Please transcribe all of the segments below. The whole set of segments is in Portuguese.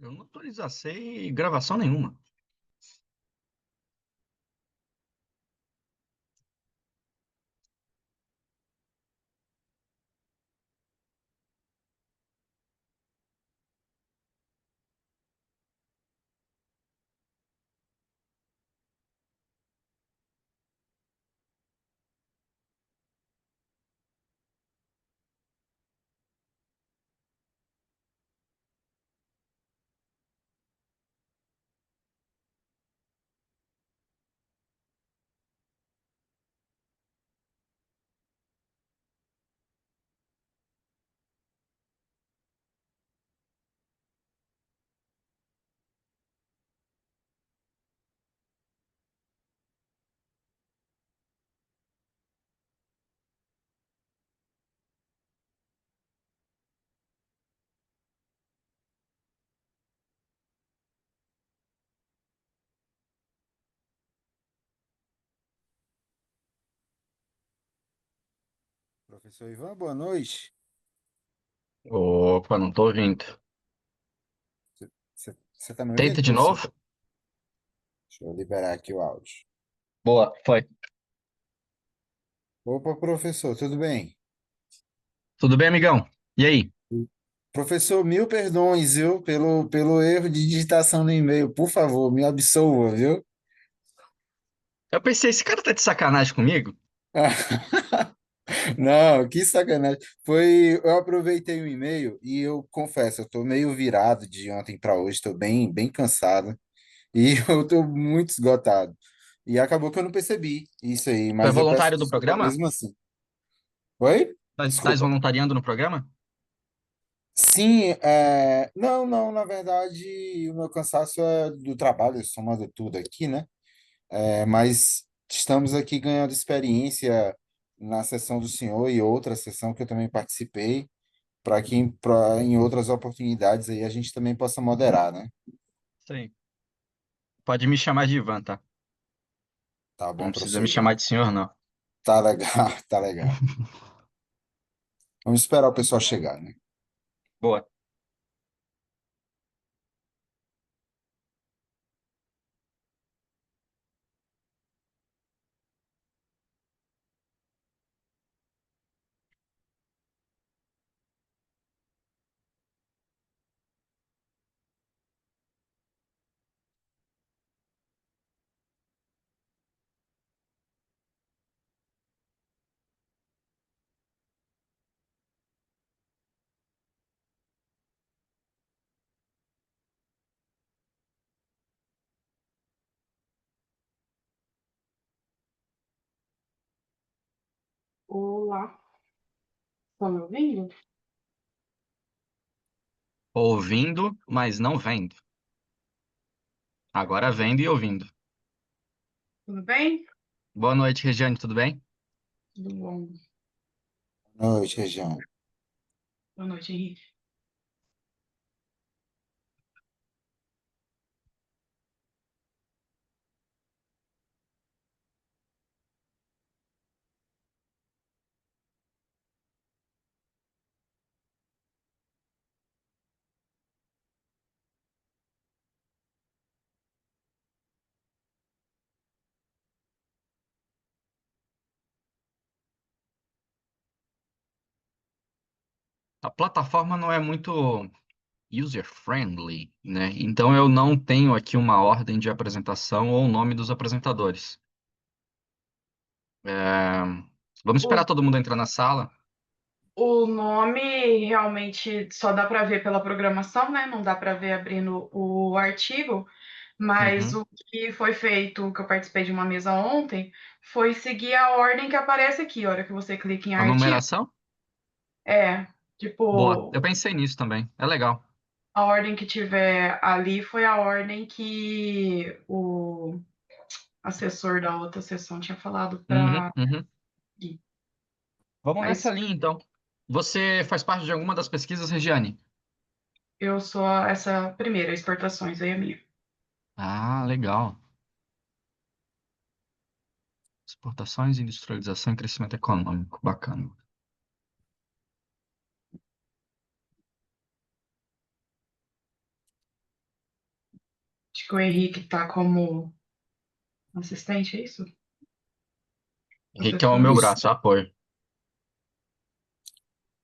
Eu não autorizei gravação nenhuma. Professor Ivan, boa noite. Opa, não tô ouvindo. Você tá me ouvindo, Tenta de professor? novo? Deixa eu liberar aqui o áudio. Boa, foi. Opa, professor, tudo bem? Tudo bem, amigão? E aí? Professor, mil perdões, viu, pelo erro de digitação no e-mail. Por favor, me absolva, viu? Eu pensei, esse cara tá de sacanagem comigo? Não, que sacanagem. Eu aproveitei o e-mail e eu confesso, eu tô meio virado de ontem para hoje, tô bem cansado e eu tô muito esgotado. E acabou que eu não percebi isso aí, Tu é mas eu peço voluntário do desculpa programa? mesmo assim. Oi? Estás Desculpa. voluntariando no programa? Sim, não, na verdade, o meu cansaço é do trabalho, somando tudo aqui, né? Mas estamos aqui ganhando experiência na sessão do senhor e outra sessão que eu também participei, para que em outras oportunidades aí a gente também possa moderar, né? Sim. Pode me chamar de Ivan, tá? Tá Não bom, precisa professor me chamar Ivan. de senhor, não. Tá legal, tá legal. Vamos esperar o pessoal chegar, né? Boa. Olá, tá me ouvindo? Ouvindo, mas não vendo. Agora vendo e ouvindo. Tudo bem? Boa noite, Regiane, tudo bem? Tudo bom. Boa noite, Região. Boa noite, Henrique. A plataforma não é muito user-friendly, né? Então eu não tenho aqui uma ordem de apresentação ou o nome dos apresentadores. É, Vamos esperar O, todo mundo entrar na sala. o nome realmente só dá para ver pela programação, né? Não dá para ver abrindo o artigo, mas Uhum. o que foi feito, que eu participei de uma mesa ontem, foi seguir a ordem que aparece aqui, a hora que você clica em A artigo. numeração? É, Boa. Eu tipo, pensei nisso também. É legal. a ordem que tiver ali foi a ordem que o assessor da outra sessão tinha falado Uhum, para uhum. ir. Vamos nessa Mas linha, então. Você faz parte de alguma das pesquisas, Regiane? eu sou essa primeira, exportações, aí é minha. Ah, legal. Exportações, industrialização e crescimento econômico. Bacana. que o Henrique está como assistente, é isso? Henrique é o Professor? meu Isso. braço, apoio.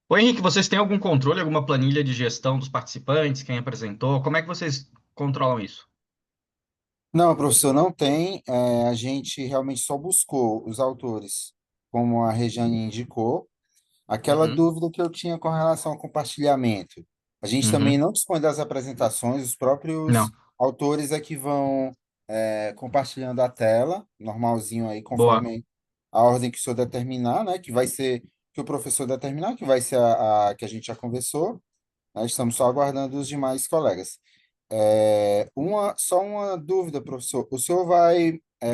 Ô Henrique, vocês têm algum controle, alguma planilha de gestão dos participantes, quem apresentou? Como é que vocês controlam isso? Não, professor, não tem. A gente realmente só buscou os autores, como a Regiane indicou. Aquela Uhum, dúvida que eu tinha com relação ao compartilhamento. A gente também uhum. não dispõe das apresentações, os próprios Não, autores é que vão compartilhando a tela, normalzinho aí, boa. conforme a ordem que o senhor determinar, né? Que vai ser, que o professor determinar, que vai ser a que a gente já conversou. Nós estamos só aguardando os demais colegas. Só uma dúvida, professor. O senhor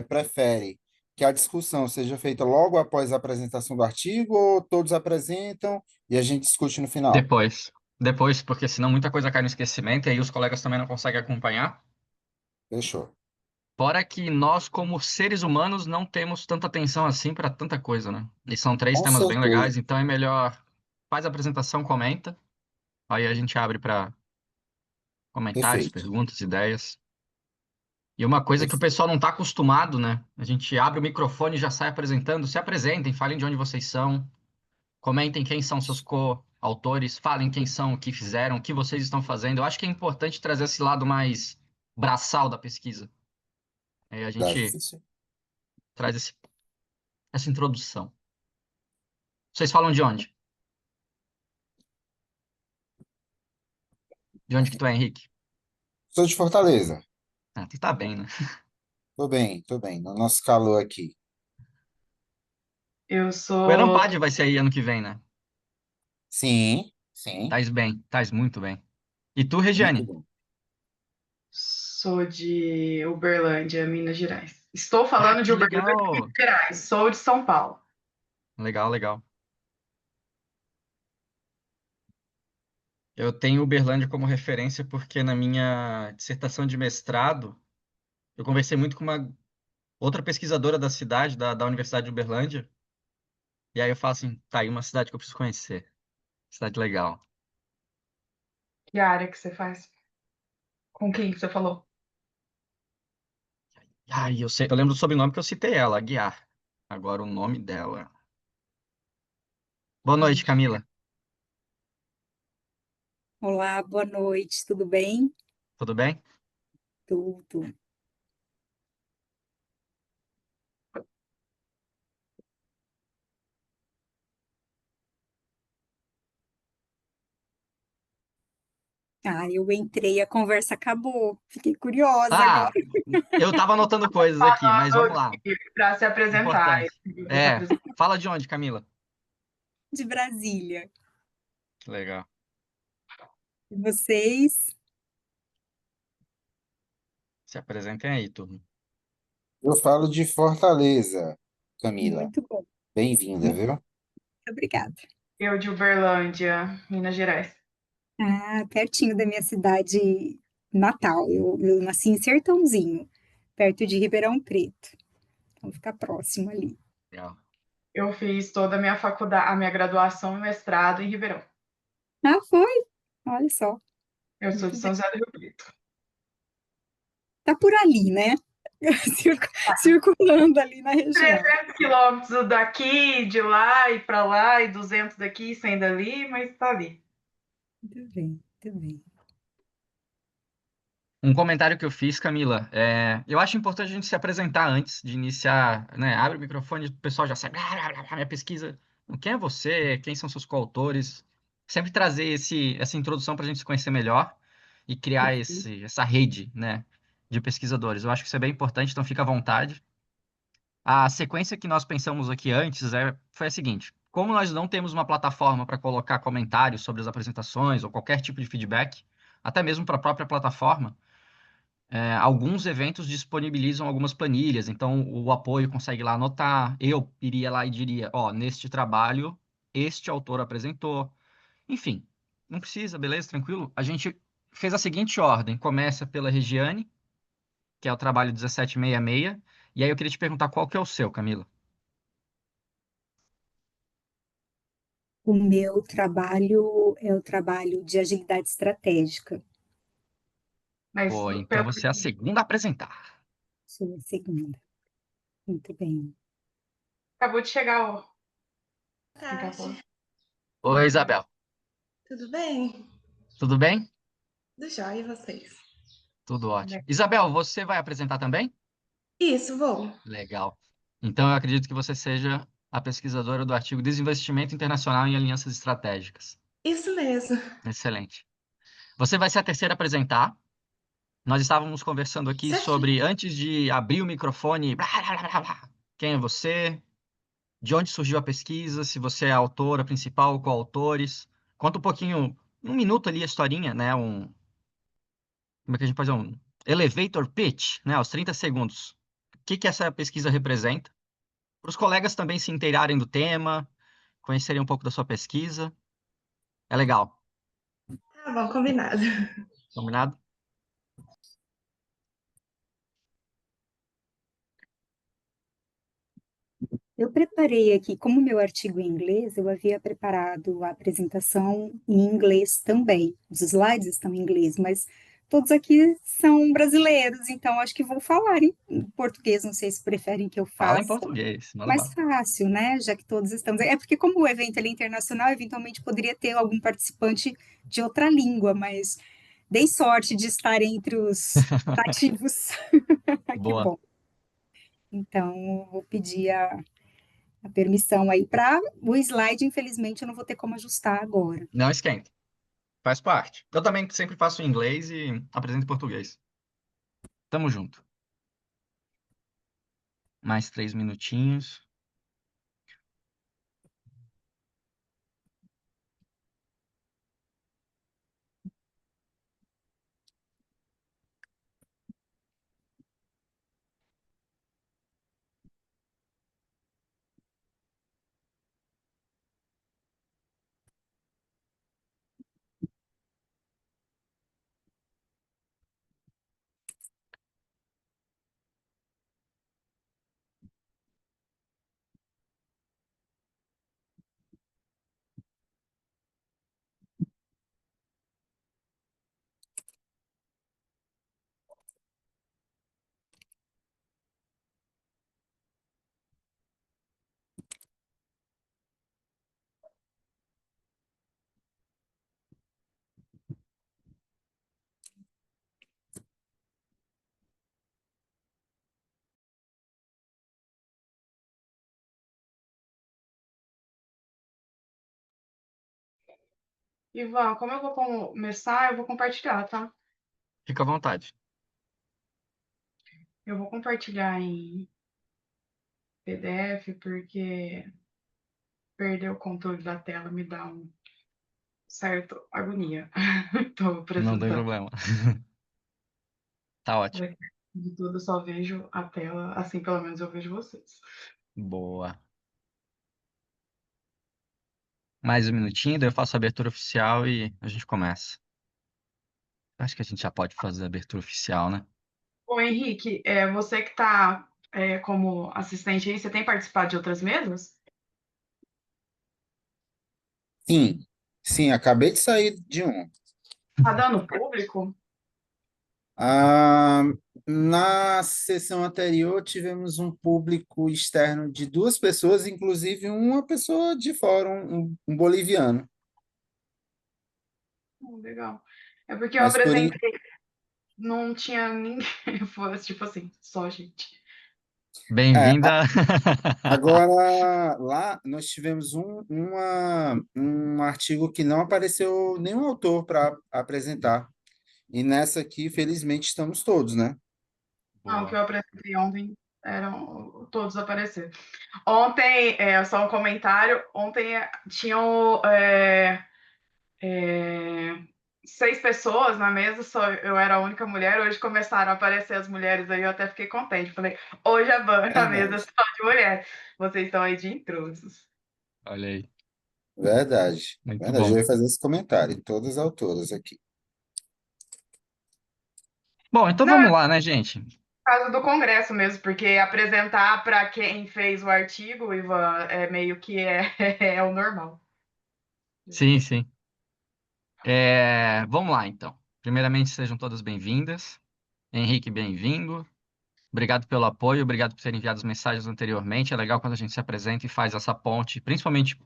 prefere que a discussão seja feita logo após a apresentação do artigo ou todos apresentam e a gente discute no final? Depois, porque senão muita coisa cai no esquecimento e aí os colegas também não conseguem acompanhar. Fechou. Fora que nós, como seres humanos, não temos tanta atenção assim para tanta coisa, né? E são três Com temas bem certeza. legais, então é melhor faz a apresentação, comenta, aí a gente abre para comentários, Perfeito. perguntas, ideias. E uma coisa que o Perfeito. pessoal não está acostumado, né? A gente abre o microfone e já sai apresentando. Se apresentem, falem de onde vocês são, comentem quem são seus co-autores, falem quem são, o que fizeram, o que vocês estão fazendo. Eu acho que é importante trazer esse lado mais braçal da pesquisa. Aí a Deve gente ser. traz essa introdução. Vocês falam de onde? De onde que tu é, Henrique? Sou de Fortaleza. Ah, tu tá bem, né? Tô bem, no nosso calor aqui. Eu O sou, Erampad vai ser aí ano que vem, né? Sim, sim, Tais bem, tais muito bem. E tu, muito Regiane? bom. sou de Uberlândia, Minas Gerais. Estou Ah, falando de que Uberlândia, Minas legal! Gerais. Sou de São Paulo. Legal, legal. Eu tenho Uberlândia como referência porque na minha dissertação de mestrado, eu conversei muito com uma outra pesquisadora da cidade, da Universidade de Uberlândia, e aí eu falo assim, tá aí uma cidade que eu preciso conhecer. Cidade legal. Que área que você faz? Com quem que você falou? Ai, eu lembro do sobrenome que eu citei ela, Aguiar. Agora o nome dela. Boa noite, Gente, Camila. Olá, boa noite, tudo bem? Tudo bem? Tudo. Eu entrei, a conversa acabou. Fiquei curiosa agora. Ah, eu tava anotando coisas aqui, mas vamos lá. para se apresentar. Importante. Pra se É, apresentar. fala de onde, Camila? De Brasília. Que legal. E vocês? Se apresentem aí, turma. Eu falo de Fortaleza, Camila. Muito bom. Bem-vinda, Muito viu? obrigada. Eu de Uberlândia, Minas Gerais. Pertinho da minha cidade natal. Eu nasci em Sertãozinho, perto de Ribeirão Preto. Então fica próximo ali. Legal. Eu fiz toda a minha faculdade, a minha graduação e mestrado em Ribeirão. Foi? Olha só. Eu sou de Muito São bem. José do Rio Preto. Tá por ali, né? Circulando ali na região. 300 quilômetros daqui, de lá e para lá, e 200 daqui, 100 dali, mas tá ali. Muito bem, muito bem. Um comentário que eu fiz, Camila, eu acho importante a gente se apresentar antes de iniciar, né? Abre o microfone, o pessoal já sabe, minha pesquisa. Quem é você? Quem são seus coautores? Sempre trazer essa introdução para a gente se conhecer melhor e criar Perfeito. essa rede, né, de pesquisadores. Eu acho que isso é bem importante, então fica à vontade. A sequência que nós pensamos aqui antes foi a seguinte: como nós não temos uma plataforma para colocar comentários sobre as apresentações ou qualquer tipo de feedback, até mesmo para a própria plataforma, alguns eventos disponibilizam algumas planilhas, então o apoio consegue lá anotar. Eu iria lá e diria: ó, neste trabalho, este autor apresentou. Enfim, não precisa, beleza, tranquilo? A gente fez a seguinte ordem: começa pela Regiane, que é o trabalho 1766, e aí eu queria te perguntar qual que é o seu, Camila. O meu trabalho é o trabalho de agilidade estratégica. Mas Pô, então pelo você é a segunda a apresentar. Sou a segunda. Muito bem. acabou de chegar o quem tá Tarde, falando. Oi, Isabel. tudo bem? Tudo bem? Do jóia, e vocês? Tudo ótimo. Isabel, você vai apresentar também? Isso, vou. Legal. Então eu acredito que você seja a pesquisadora do artigo Desinvestimento Internacional em Alianças Estratégicas. Isso mesmo. Excelente. Você vai ser a terceira a apresentar. Nós estávamos conversando aqui Certinho. sobre, antes de abrir o microfone, blá, blá, blá, blá, blá. Quem é você? De onde surgiu a pesquisa? Se você é a autora principal ou coautores? Conta um pouquinho, um minuto ali a historinha, né? Como é que a gente faz um elevator pitch, né? Aos 30 segundos. O que que essa pesquisa representa? Para os colegas também se inteirarem do tema, conhecerem um pouco da sua pesquisa. É legal. Tá bom, combinado. Combinado? Eu preparei aqui, como meu artigo em inglês, eu havia preparado a apresentação em inglês também. Os slides estão em inglês, mas todos aqui são brasileiros, então acho que vou falar em português. Não sei se preferem que eu Fala em faça português, manda mais bala. fácil, né? Já que todos estamos. É porque, como o evento ele é internacional, eventualmente poderia ter algum participante de outra língua, mas dei sorte de estar entre os nativos. Que Boa. bom. Então, vou pedir a permissão aí para o slide, infelizmente, eu não vou ter como ajustar agora. Não esquenta. Faz parte. Eu também sempre faço em inglês e apresento em português. Tamo junto. Mais 3 minutinhos. Ivan, como eu vou começar, eu vou compartilhar, tá? Fica à vontade. Eu vou compartilhar em PDF porque perder o controle da tela me dá um certo agonia. Estou Não tem apresentando. problema. Tá ótimo. De tudo, eu só vejo a tela, assim pelo menos eu vejo vocês. Boa. Mais um minutinho, daí eu faço a abertura oficial e a gente começa. Acho que a gente já pode fazer a abertura oficial, né? Ô, Henrique, você que está como assistente aí, você tem participado de outras mesas? Sim, sim, acabei de sair de um. Tá dando público? Ah, na sessão anterior, tivemos um público externo de duas pessoas, inclusive uma pessoa de fora, um boliviano. Legal. É porque eu Mas por, en- apresentei, não tinha ninguém, foi tipo assim, só gente. é, Bem-vinda. agora, lá nós tivemos um artigo que não apareceu nenhum autor para apresentar. E nessa aqui, felizmente, estamos todos, né? Não, o que eu Boa. apresentei ontem eram todos apareceram. Ontem, só um comentário, ontem tinham 6 pessoas na mesa, só eu era a única mulher. Hoje começaram a aparecer as mulheres aí, eu até fiquei contente. Falei, hoje a mesa é Verdade, só de mulher. Vocês estão aí de intrusos. Olha aí. verdade, Muito verdade. Eu bom. ia fazer esse comentário, todas as autoras aqui. Bom, então Não, vamos lá, né, gente? por causa do congresso mesmo, porque apresentar para quem fez o artigo, Ivan, é meio que é o normal. Sim, sim. Vamos lá, então. Primeiramente, sejam todas bem-vindas. Henrique, bem-vindo. Obrigado pelo apoio, obrigado por ter enviado as mensagens anteriormente. É legal quando a gente se apresenta e faz essa ponte, principalmente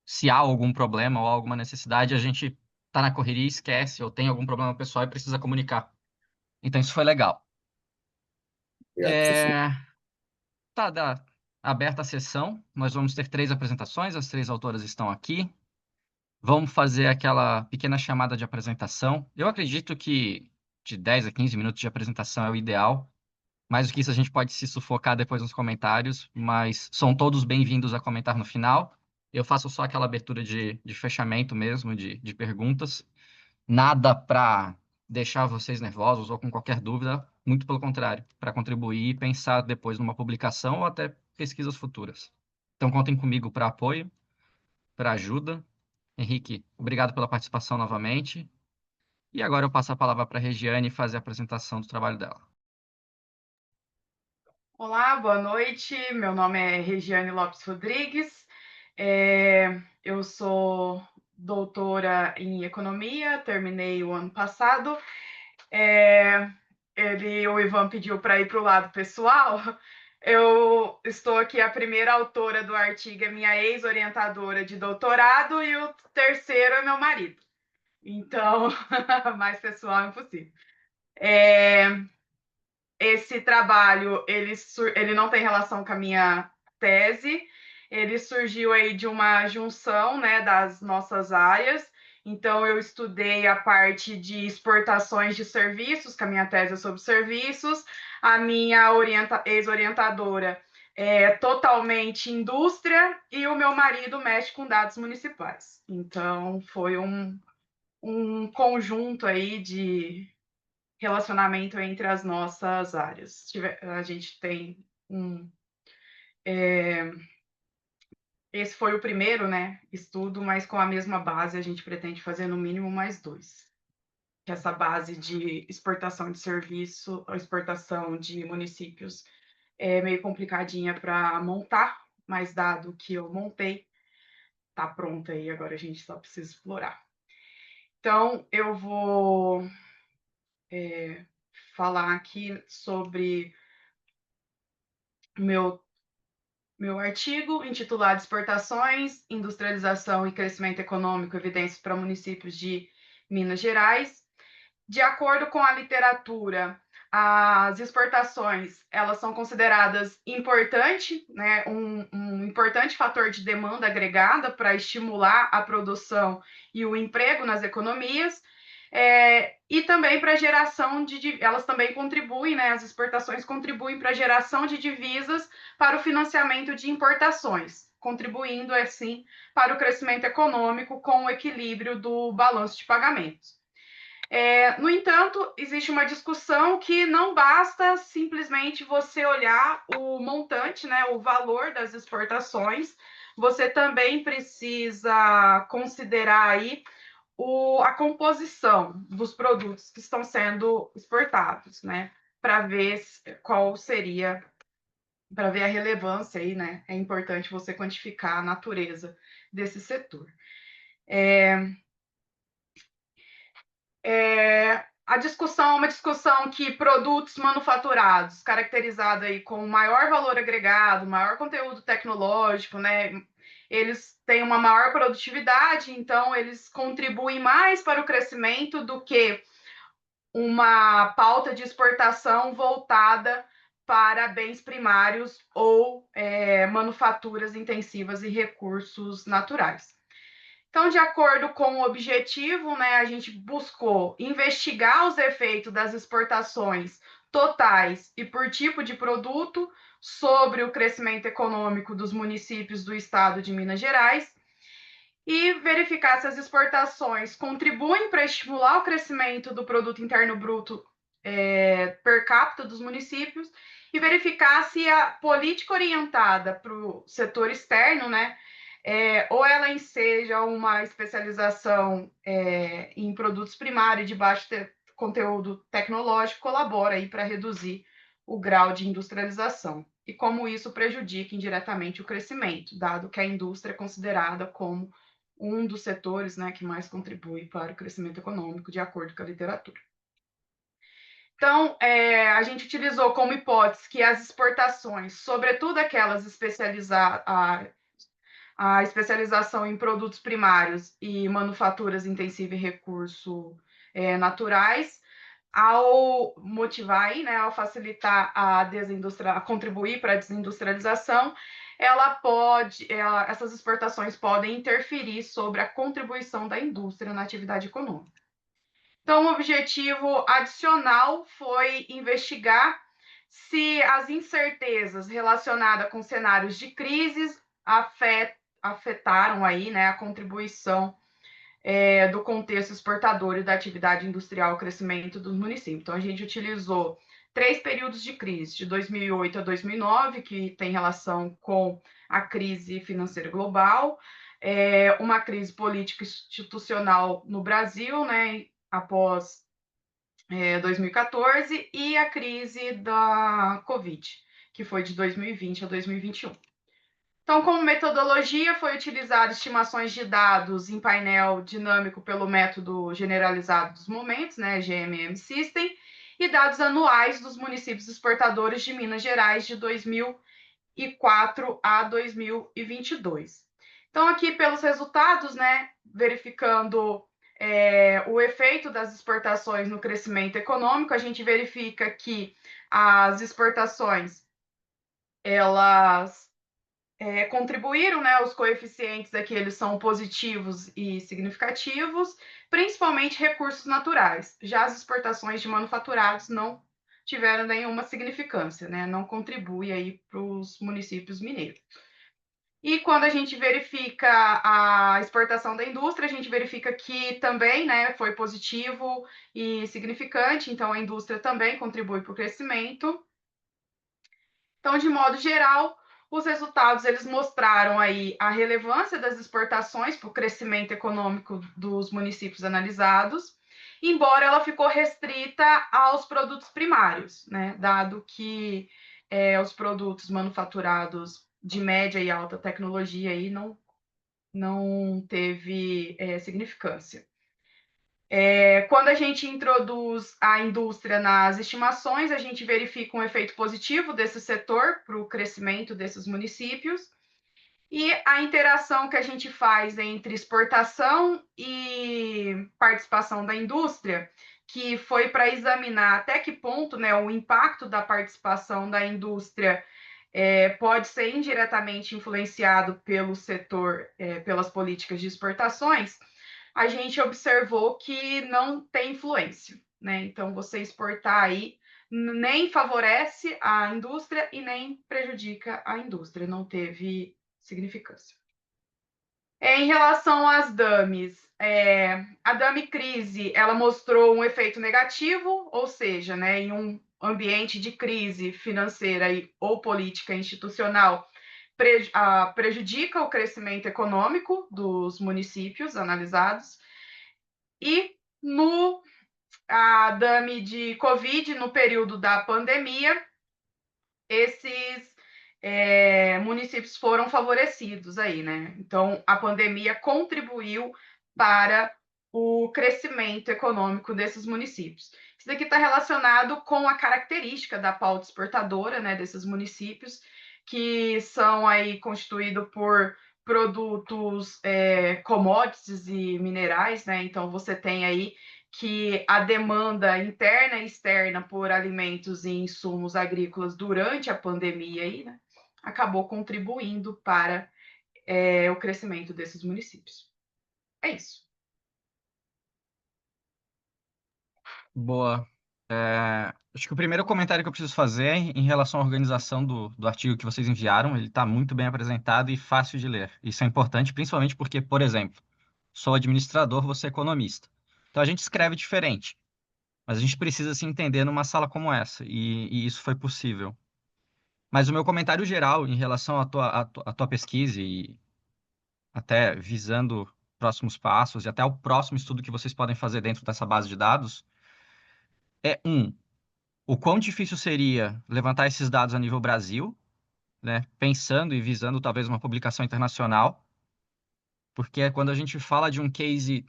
se há algum problema ou alguma necessidade, a gente tá na correria e esquece, ou tem algum problema pessoal e precisa comunicar. Então, isso foi legal. Obrigado, professor. Tá aberta a sessão. Nós vamos ter 3 apresentações, as 3 autoras estão aqui. Vamos fazer aquela pequena chamada de apresentação. Eu acredito que de 10 a 15 minutos de apresentação é o ideal. Mais do que isso, a gente pode se sufocar depois nos comentários, mas são todos bem-vindos a comentar no final. Eu faço só aquela abertura de fechamento mesmo, de perguntas. Nada para deixar vocês nervosos ou com qualquer dúvida, muito pelo contrário, para contribuir e pensar depois numa publicação ou até pesquisas futuras. Então, contem comigo para apoio, para ajuda. Henrique, obrigado pela participação novamente. E agora eu passo a palavra para a Regiane fazer a apresentação do trabalho dela. Olá, boa noite. Meu nome é Regiane Lopes Rodrigues. Eu sou doutora em economia, terminei o ano passado. O Ivan pediu para ir para o lado pessoal. Eu estou aqui, a primeira autora do artigo é minha ex-orientadora de doutorado e o terceiro é meu marido. Então, mais pessoal impossível. Esse trabalho, ele não tem relação com a minha tese, ele surgiu aí de uma junção, né, das nossas áreas. Então, eu estudei a parte de exportações de serviços, que a minha tese é sobre serviços. A minha ex-orientadora é totalmente indústria e o meu marido mexe com dados municipais. Então, foi um conjunto aí de relacionamento entre as nossas áreas. A gente tem um. Esse foi o primeiro, né, estudo, mas com a mesma base a gente pretende fazer no mínimo mais 2. Essa base de exportação de serviço, ou exportação de municípios, é meio complicadinha para montar, mas dado que eu montei, está pronta aí, agora a gente só precisa explorar. Então, eu vou falar aqui sobre meu artigo intitulado Exportações, Industrialização e Crescimento Econômico, Evidências para Municípios de Minas Gerais. De acordo com a literatura, as exportações elas são consideradas importantes, né, um importante fator de demanda agregada para estimular a produção e o emprego nas economias. E também para a geração elas também contribuem, né, as exportações contribuem para a geração de divisas para o financiamento de importações, contribuindo, assim, para o crescimento econômico com o equilíbrio do balanço de pagamentos. No entanto, existe uma discussão que não basta simplesmente você olhar o montante, né, o valor das exportações, você também precisa considerar aí a composição dos produtos que estão sendo exportados, né? Para ver qual seria, para ver a relevância aí, né? É importante você quantificar a natureza desse setor. A discussão é uma discussão que produtos manufaturados, caracterizados aí com maior valor agregado, maior conteúdo tecnológico, né? Eles têm uma maior produtividade, então eles contribuem mais para o crescimento do que uma pauta de exportação voltada para bens primários ou manufaturas intensivas e recursos naturais. Então, de acordo com o objetivo, né, a gente buscou investigar os efeitos das exportações totais e por tipo de produto sobre o crescimento econômico dos municípios do estado de Minas Gerais e verificar se as exportações contribuem para estimular o crescimento do produto interno bruto per capita dos municípios e verificar se a política orientada para o setor externo, né, ou ela enseja uma especialização em produtos primários de baixo conteúdo tecnológico, colabora aí para reduzir o grau de industrialização e como isso prejudica indiretamente o crescimento, dado que a indústria é considerada como um dos setores, né, que mais contribui para o crescimento econômico, de acordo com a literatura. Então, a gente utilizou como hipótese que as exportações, sobretudo aquelas a especialização em produtos primários e manufaturas intensivas em recursos naturais, ao motivar aí, né, ao facilitar a contribuir para a desindustrialização, essas exportações podem interferir sobre a contribuição da indústria na atividade econômica. Então, o objetivo adicional foi investigar se as incertezas relacionadas com cenários de crises afetaram aí, né, a contribuição do contexto exportador e da atividade industrial ao crescimento dos municípios. Então, a gente utilizou 3 períodos de crise, de 2008 a 2009, que tem relação com a crise financeira global, uma crise política institucional no Brasil, né, após 2014, e a crise da Covid, que foi de 2020 a 2021. Então, como metodologia, foi utilizar estimações de dados em painel dinâmico pelo método generalizado dos momentos, né, GMM System, e dados anuais dos municípios exportadores de Minas Gerais de 2004 a 2022. Então, aqui pelos resultados, né, verificando o efeito das exportações no crescimento econômico, a gente verifica que as exportações, elas contribuíram, né, os coeficientes aqui, eles são positivos e significativos, principalmente recursos naturais. Já as exportações de manufaturados não tiveram nenhuma significância, né, não contribui aí para os municípios mineiros. E quando a gente verifica a exportação da indústria, a gente verifica que também, né, foi positivo e significante, então a indústria também contribui para o crescimento. Então, de modo geral, os resultados eles mostraram aí a relevância das exportações para o crescimento econômico dos municípios analisados, embora ela ficou restrita aos produtos primários, né, dado que os produtos manufaturados de média e alta tecnologia aí não teve significância. Quando a gente introduz a indústria nas estimações, a gente verifica um efeito positivo desse setor para o crescimento desses municípios, e a interação que a gente faz entre exportação e participação da indústria, que foi para examinar até que ponto, né, o impacto da participação da indústria pode ser indiretamente influenciado pelo setor, pelas políticas de exportações, a gente observou que não tem influência, né? Então, você exportar aí nem favorece a indústria e nem prejudica a indústria, não teve significância. Em relação às DAMEs, a DAME crise, ela mostrou um efeito negativo, ou seja, né, em um ambiente de crise financeira ou política institucional, prejudica o crescimento econômico dos municípios analisados. E a DAME de Covid, no período da pandemia, esses municípios foram favorecidos aí, né? Então, a pandemia contribuiu para o crescimento econômico desses municípios. Isso daqui está relacionado com a característica da pauta exportadora, né, desses municípios, que são aí constituídos por produtos commodities e minerais, né? Então, você tem aí que a demanda interna e externa por alimentos e insumos agrícolas durante a pandemia aí, né, acabou contribuindo para o crescimento desses municípios. É isso. Boa. Acho que o primeiro comentário que eu preciso fazer é em relação à organização do artigo que vocês enviaram. Ele está muito bem apresentado e fácil de ler. Isso é importante, principalmente porque, por exemplo, sou administrador, você é economista. Então a gente escreve diferente, mas a gente precisa se entender numa sala como essa, e isso foi possível. Mas o meu comentário geral em relação à tua pesquisa e até visando próximos passos e até o próximo estudo que vocês podem fazer dentro dessa base de dados é o quão difícil seria levantar esses dados a nível Brasil, né, pensando e visando talvez uma publicação internacional. Porque quando a gente fala de um case,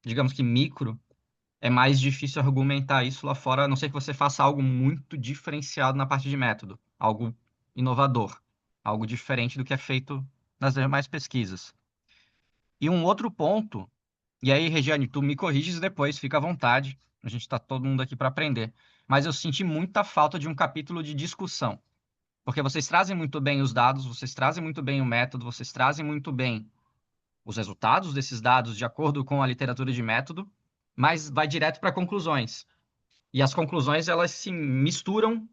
digamos que micro, é mais difícil argumentar isso lá fora, a não ser que você faça algo muito diferenciado na parte de método, algo inovador, algo diferente do que é feito nas demais pesquisas. E um outro ponto, e aí, Regiane, tu me corriges depois, fica à vontade, a gente está todo mundo aqui para aprender, mas eu senti muita falta de um capítulo de discussão, porque vocês trazem muito bem os dados, vocês trazem muito bem o método, vocês trazem muito bem os resultados desses dados de acordo com a literatura de método, mas vai direto para conclusões. E as conclusões, elas se misturam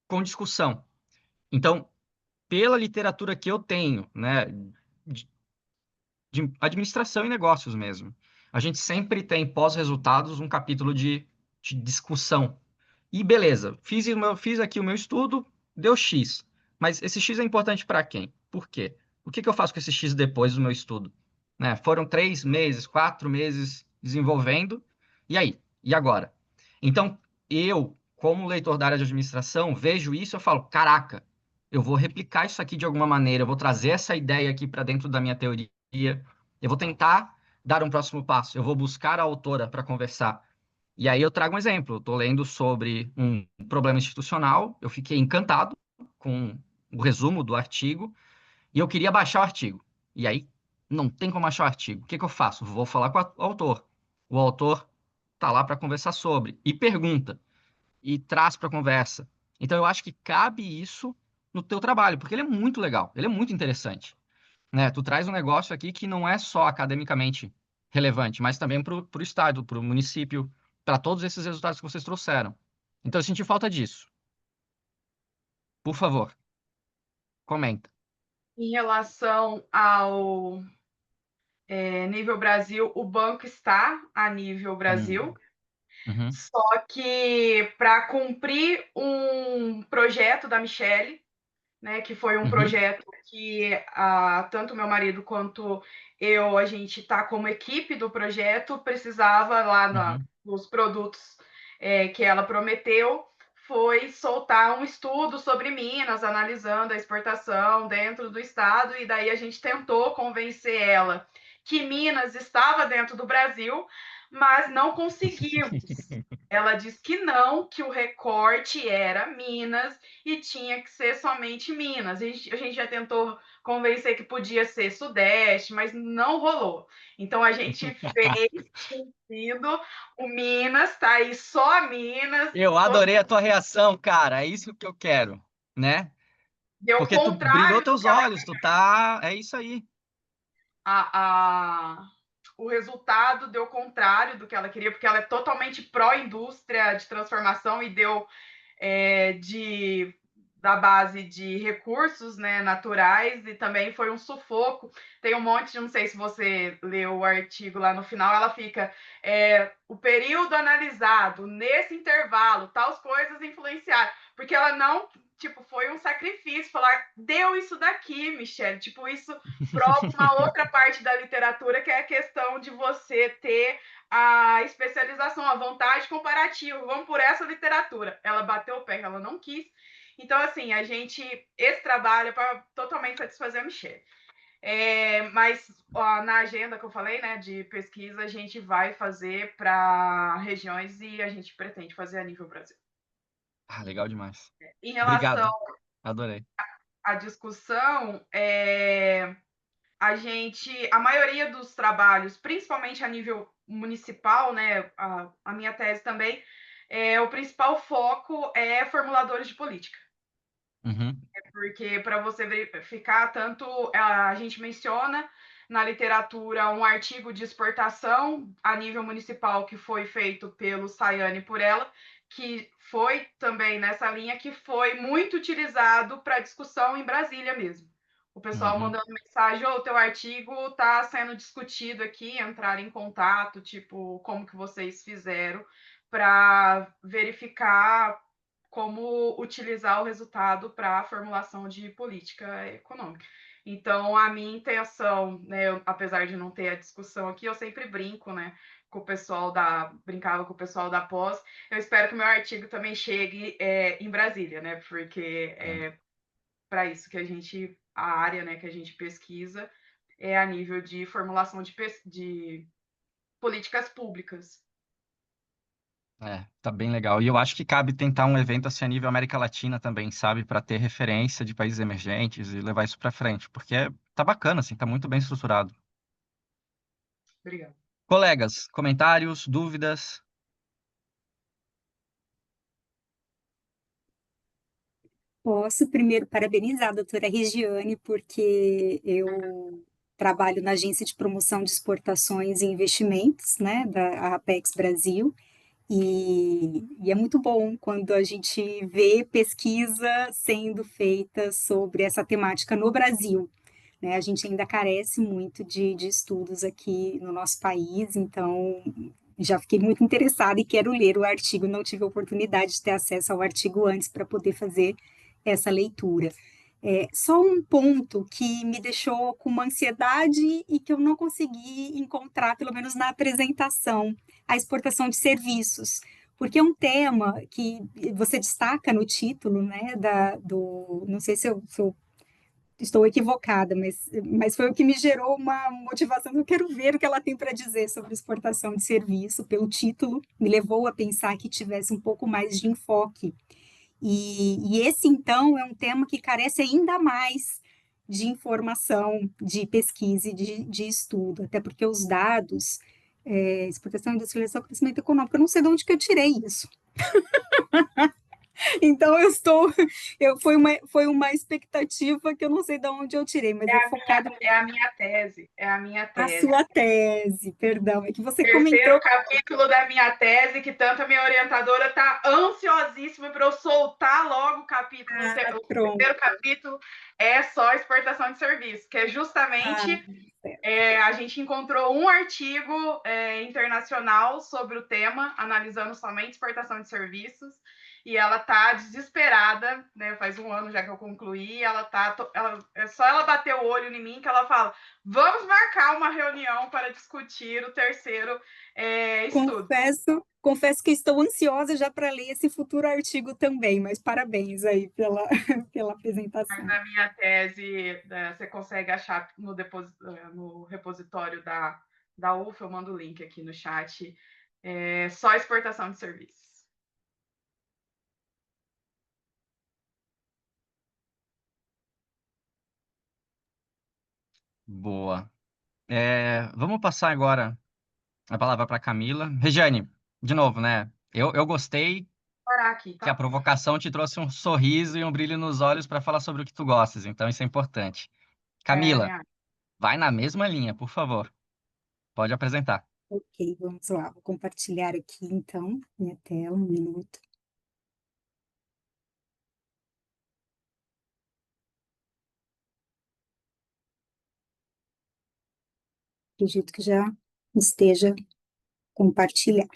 com discussão. Então, pela literatura que eu tenho, né, de, de administração e negócios mesmo, a gente sempre tem pós-resultados um capítulo de discussão. E beleza, fiz aqui o meu estudo, deu X. Mas esse X é importante para quem? Por quê? O que que eu faço com esse X depois do meu estudo? Né? Foram 3 meses, 4 meses desenvolvendo. E aí? E agora? Então, eu, como leitor da área de administração, vejo isso e eu falo, caraca, eu vou replicar isso aqui de alguma maneira, eu vou trazer essa ideia aqui para dentro da minha teoria, eu vou tentar dar um próximo passo, eu vou buscar a autora para conversar. E aí eu trago um exemplo. Estou lendo sobre um problema institucional, eu fiquei encantado com o resumo do artigo e eu queria baixar o artigo. E aí não tem como achar o artigo. O que que eu faço? Vou falar com o autor. O autor está lá para conversar sobre e pergunta e traz para conversa. Então eu acho que cabe isso no teu trabalho, porque ele é muito legal, ele é muito interessante, né? Tu traz um negócio aqui que não é só academicamente relevante, mas também para o estado, para o município, para todos esses resultados que vocês trouxeram. Então eu senti falta disso. Por favor, comenta. Em relação ao nível Brasil, o banco está a nível Brasil, Uhum, só que para cumprir um projeto da Michelle, né, que foi um uhum, projeto que tanto meu marido quanto eu, a gente está como equipe do projeto, precisava lá uhum. nos produtos que ela prometeu, foi soltar um estudo sobre Minas, analisando a exportação dentro do estado, e daí a gente tentou convencer ela que Minas estava dentro do Brasil, mas não conseguimos. Ela disse que não, que o recorte era Minas e tinha que ser somente Minas. A gente já tentou convencer que podia ser Sudeste, mas não rolou. Então a gente fez sentido o Minas, tá aí só Minas, Eu adorei a tua reação, cara. É isso que eu quero, né? deu o Porque tu brilhou contrário do teus que ela olhos, tu tá. É isso aí. a, o resultado deu o contrário do que ela queria, porque ela é totalmente pró-indústria de transformação e deu da base de recursos, né, naturais, e também foi um sufoco. Tem um monte de, não sei se você leu o artigo lá no final, ela fica o período analisado, nesse intervalo, tais coisas influenciaram, porque ela não, tipo, foi um sacrifício falar, deu isso daqui, Michelle, tipo, isso prova uma outra parte da literatura, que é a questão de você ter a especialização, a vontade comparativa, vamos por essa literatura. Ela bateu o pé, ela não quis. Então, assim, esse trabalho é para totalmente satisfazer a Michelle. Mas na agenda que eu falei, né, de pesquisa, a gente vai fazer para regiões e a gente pretende fazer a nível Brasil. Ah, legal demais. Em relação Obrigado. Adorei. à discussão, a maioria dos trabalhos, principalmente a nível municipal, né, a minha tese também, o principal foco é formuladores de política. Uhum, Porque para você verificar, tanto a gente menciona na literatura um artigo de exportação a nível municipal que foi feito pelo Sayane e por ela, que foi também nessa linha, que foi muito utilizado para discussão em Brasília mesmo. O pessoal uhum. mandando mensagem, o teu artigo está sendo discutido aqui, entrar em contato, tipo, como que vocês fizeram para verificar como utilizar o resultado para a formulação de política econômica. Então, a minha intenção, né, apesar de não ter a discussão aqui, eu sempre brinco, né, brincava com o pessoal da pós. Eu espero que o meu artigo também chegue em Brasília, né, porque É. para isso que a área, né, que a gente pesquisa, a nível de formulação de políticas públicas. Tá bem legal. E eu acho que cabe tentar um evento assim a nível América Latina também, sabe? Para ter referência de países emergentes e levar isso para frente, porque tá bacana, assim, tá muito bem estruturado. Obrigada. Colegas, comentários, dúvidas? Posso primeiro parabenizar a doutora Regiane, porque eu trabalho na Agência de Promoção de Exportações e Investimentos, né, da Apex Brasil, e é muito bom quando a gente vê pesquisa sendo feita sobre essa temática no Brasil, né? A gente ainda carece muito de estudos aqui no nosso país, então já fiquei muito interessada e quero ler o artigo. Não tive a oportunidade de ter acesso ao artigo antes para poder fazer essa leitura. Só um ponto que me deixou com uma ansiedade e que eu não consegui encontrar, pelo menos na apresentação, a exportação de serviços, porque é um tema que você destaca no título, né, não sei se eu estou equivocada, mas foi o que me gerou uma motivação. Eu quero ver o que ela tem para dizer sobre exportação de serviço, pelo título, me levou a pensar que tivesse um pouco mais de enfoque. E esse, então, é um tema que carece ainda mais de informação, de pesquisa e de estudo, até porque os dados, exportação, industrialização, crescimento econômico, eu não sei de onde que eu tirei isso. Então, foi uma expectativa que eu não sei de onde eu tirei, mas é focada É a minha tese, é a minha na tese. sua tese, perdão, é que você Terceiro comentou. capítulo da minha tese, que tanto a minha orientadora está ansiosíssima para eu soltar logo o capítulo. O terceiro capítulo é só exportação de serviço, que é justamente a gente encontrou um artigo internacional sobre o tema, analisando somente exportação de serviços, e ela está desesperada, né? Faz um ano já que eu concluí, é só ela bater o olho em mim que ela fala: vamos marcar uma reunião para discutir o terceiro estudo. Confesso que estou ansiosa já para ler esse futuro artigo também, mas parabéns aí pela apresentação. Na minha tese, você consegue achar no repositório da UF, eu mando o link aqui no chat, só exportação de serviços. Boa. Vamos passar agora a palavra para Camila. Regiane, de novo, né? Eu gostei Aqui, tá? que a provocação te trouxe um sorriso e um brilho nos olhos para falar sobre o que tu gostas, então isso é importante. Camila, vai na mesma linha, por favor. Pode apresentar. Ok, vamos lá. Vou compartilhar aqui, então, minha tela, um minuto. Acredito que já esteja compartilhado.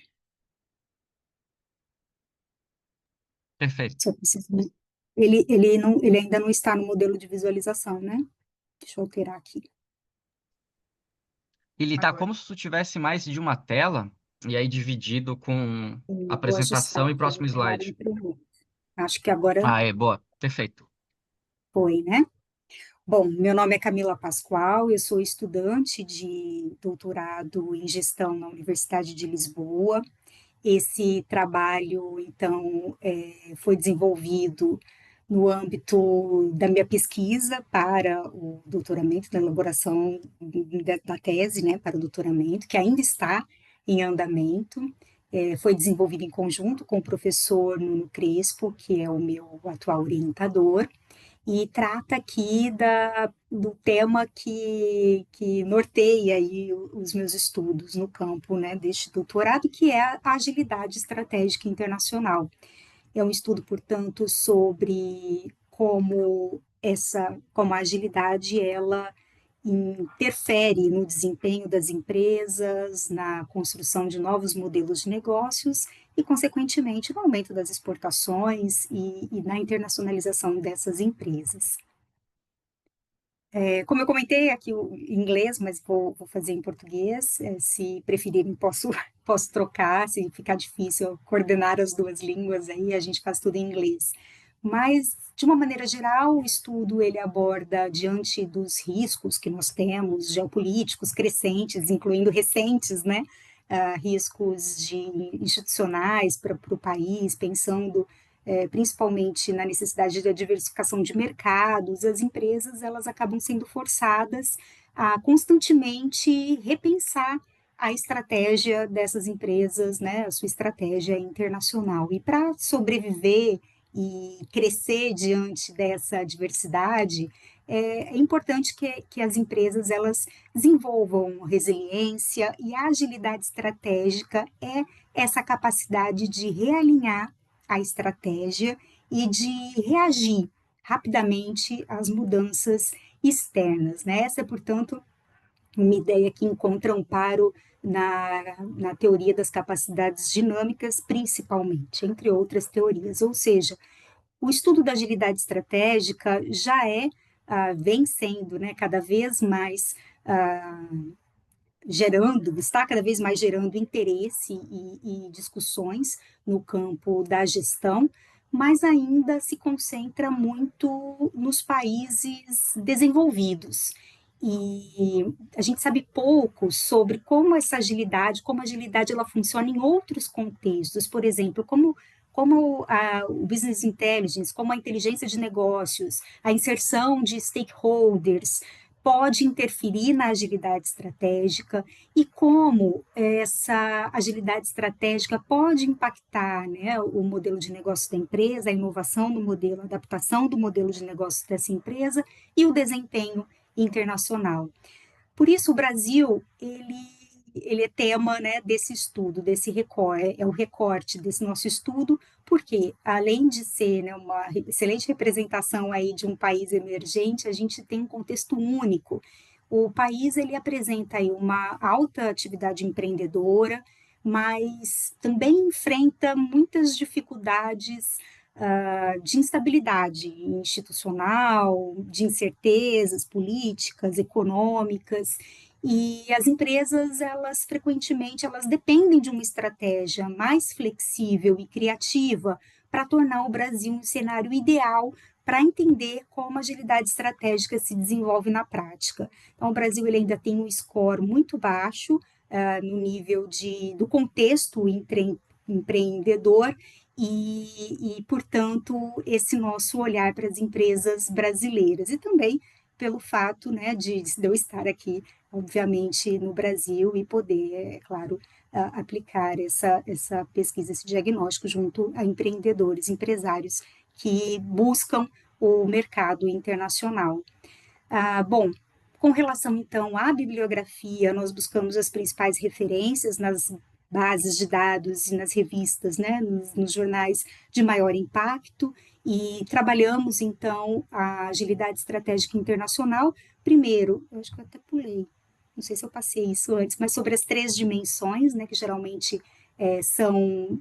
Perfeito. Só preciso, né? Ele ainda não está no modelo de visualização, né? Deixa eu alterar aqui. Ele tá como se tu tivesse mais de uma tela, e aí dividido com Vou ajustar apresentação e aqui, próximo vou tomar slide. Acho que agora Boa. Perfeito. foi, né? Bom, meu nome é Camila Pascoal, eu sou estudante de doutorado em gestão na Universidade de Lisboa. Esse trabalho, então, foi desenvolvido no âmbito da minha pesquisa para o doutoramento, da elaboração da tese, né, para o doutoramento, que ainda está em andamento. Foi desenvolvido em conjunto com o professor Nuno Crespo, que é o meu atual orientador, e trata aqui do tema que norteia aí os meus estudos no campo, né, deste doutorado, que é a agilidade estratégica internacional. É um estudo, portanto, sobre como a agilidade ela interfere no desempenho das empresas, na construção de novos modelos de negócios e, consequentemente, no aumento das exportações e na internacionalização dessas empresas. Como eu comentei aqui em inglês, mas vou fazer em português, se preferirem posso trocar, se ficar difícil coordenar as duas línguas, aí a gente faz tudo em inglês. Mas, de uma maneira geral, o estudo ele aborda, diante dos riscos que nós temos, geopolíticos crescentes, incluindo recentes, né, riscos institucionais para o país, pensando principalmente na necessidade da diversificação de mercados, as empresas elas acabam sendo forçadas a constantemente repensar a estratégia dessas empresas, né, a sua estratégia internacional. E para sobreviver e crescer diante dessa diversidade, é importante que as empresas elas desenvolvam resiliência e a agilidade estratégica é essa capacidade de realinhar a estratégia e de reagir rapidamente às mudanças externas, né? Essa é, portanto, uma ideia que encontra amparo na teoria das capacidades dinâmicas, principalmente, entre outras teorias. Ou seja, o estudo da agilidade estratégica já vem sendo, né, cada vez mais está cada vez mais gerando interesse e discussões no campo da gestão, mas ainda se concentra muito nos países desenvolvidos. E a gente sabe pouco sobre como a agilidade ela funciona em outros contextos, por exemplo, como o business intelligence, como a inteligência de negócios, a inserção de stakeholders, pode interferir na agilidade estratégica e como essa agilidade estratégica pode impactar, né, o modelo de negócio da empresa, a inovação do modelo, a adaptação do modelo de negócio dessa empresa e o desempenho internacional. Por isso, o Brasil, ele é tema, né, desse estudo, desse recorte, é o recorte desse nosso estudo, porque, além de ser, né, uma excelente representação aí de um país emergente, a gente tem um contexto único. O país, ele apresenta aí uma alta atividade empreendedora, mas também enfrenta muitas dificuldades de instabilidade institucional, de incertezas políticas, econômicas, e as empresas, elas frequentemente, elas dependem de uma estratégia mais flexível e criativa para tornar o Brasil um cenário ideal para entender como a agilidade estratégica se desenvolve na prática. Então, o Brasil ele ainda tem um score muito baixo no nível do contexto empreendedor portanto, esse nosso olhar para as empresas brasileiras e também pelo fato, né, de eu estar aqui, obviamente, no Brasil e poder, é claro, aplicar essa pesquisa, esse diagnóstico junto a empreendedores, empresários que buscam o mercado internacional. Bom, com relação, então, à bibliografia, nós buscamos as principais referências nas bases de dados e nas revistas, né, nos jornais de maior impacto, e trabalhamos, então, a agilidade estratégica internacional. Primeiro, eu acho que eu até pulei, não sei se eu passei isso antes, mas sobre as 3 dimensões, né, que geralmente são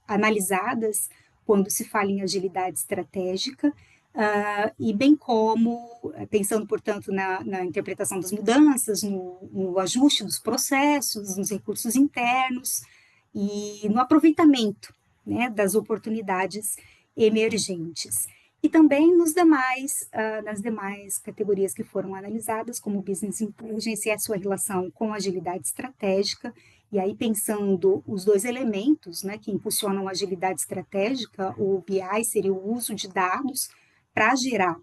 analisadas quando se fala em agilidade estratégica, e bem como, pensando, portanto, na interpretação das mudanças, no ajuste dos processos, nos recursos internos e no aproveitamento, né, das oportunidades emergentes. E também nas demais categorias que foram analisadas, como Business Intelligence e a sua relação com a agilidade estratégica, e aí pensando os 2 elementos, né, que impulsionam a agilidade estratégica, o BI seria o uso de dados para gerar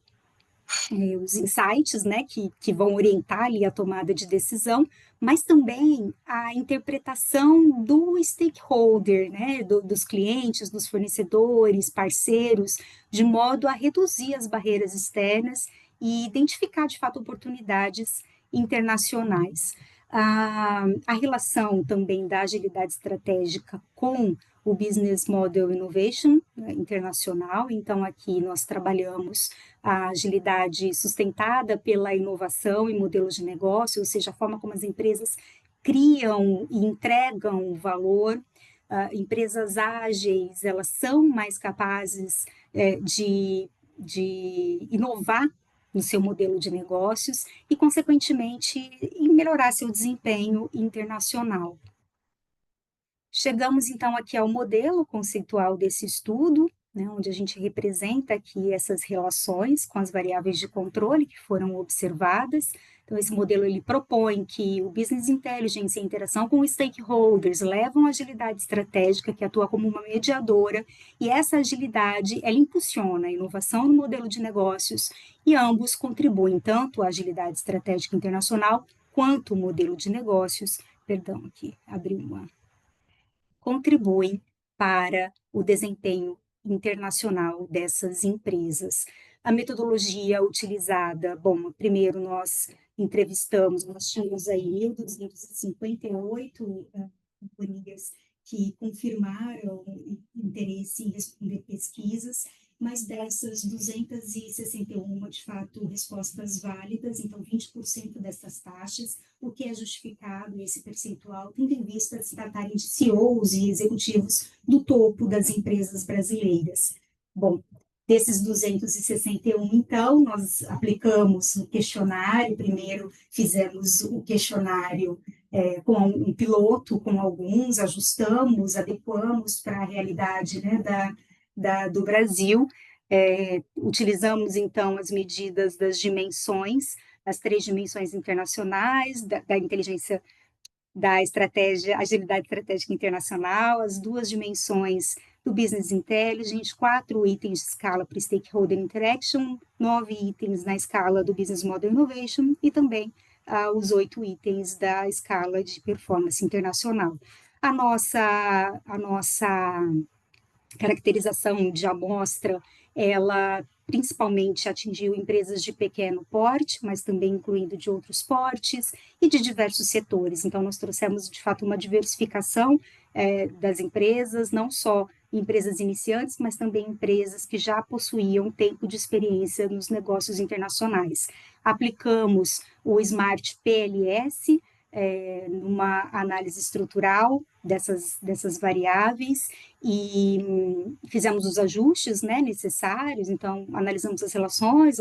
os insights, né, que vão orientar ali a tomada de decisão, mas também a interpretação do stakeholder, né, dos clientes, dos fornecedores, parceiros, de modo a reduzir as barreiras externas e identificar, de fato, oportunidades internacionais. A relação também da agilidade estratégica com o Business Model Innovation, né, internacional, então aqui nós trabalhamos a agilidade sustentada pela inovação e modelos de negócio, ou seja, a forma como as empresas criam e entregam valor. Empresas ágeis, elas são mais capazes de inovar no seu modelo de negócios e, consequentemente, melhorar seu desempenho internacional. Chegamos, então, aqui ao modelo conceitual desse estudo, né, onde a gente representa aqui essas relações com as variáveis de controle que foram observadas. Então, esse modelo ele propõe que o business intelligence e a interação com os stakeholders levam a agilidade estratégica, que atua como uma mediadora, e essa agilidade ela impulsiona a inovação no modelo de negócios, e ambos contribuem tanto à agilidade estratégica internacional quanto o modelo de negócios, perdão, aqui abri uma, contribuem para o desempenho internacional dessas empresas. A metodologia utilizada, bom, primeiro nós entrevistamos, nós tínhamos aí 1.258 companhias que confirmaram interesse em responder pesquisas, mas dessas 261, de fato, respostas válidas, então 20% dessas taxas, o que é justificado esse percentual, tendo em vista se tratarem de CEOs e executivos do topo das empresas brasileiras. Bom, desses 261, então, nós aplicamos o questionário, primeiro fizemos o questionário com um piloto, com alguns, ajustamos, adequamos para a realidade, né, do Brasil. Utilizamos, então, as medidas das dimensões, as 3 dimensões internacionais, da inteligência, da estratégia, agilidade estratégica internacional, as 2 dimensões do Business Intelligence, 4 itens de escala para Stakeholder Interaction, 9 itens na escala do Business Model Innovation e também os 8 itens da escala de performance internacional. A nossa caracterização de amostra, ela principalmente atingiu empresas de pequeno porte, mas também incluindo de outros portes e de diversos setores. Então, nós trouxemos, de fato, uma diversificação das empresas, não só empresas iniciantes, mas também empresas que já possuíam tempo de experiência nos negócios internacionais. Aplicamos o Smart PLS, numa análise estrutural dessas variáveis e fizemos os ajustes, né, necessários, então analisamos as relações,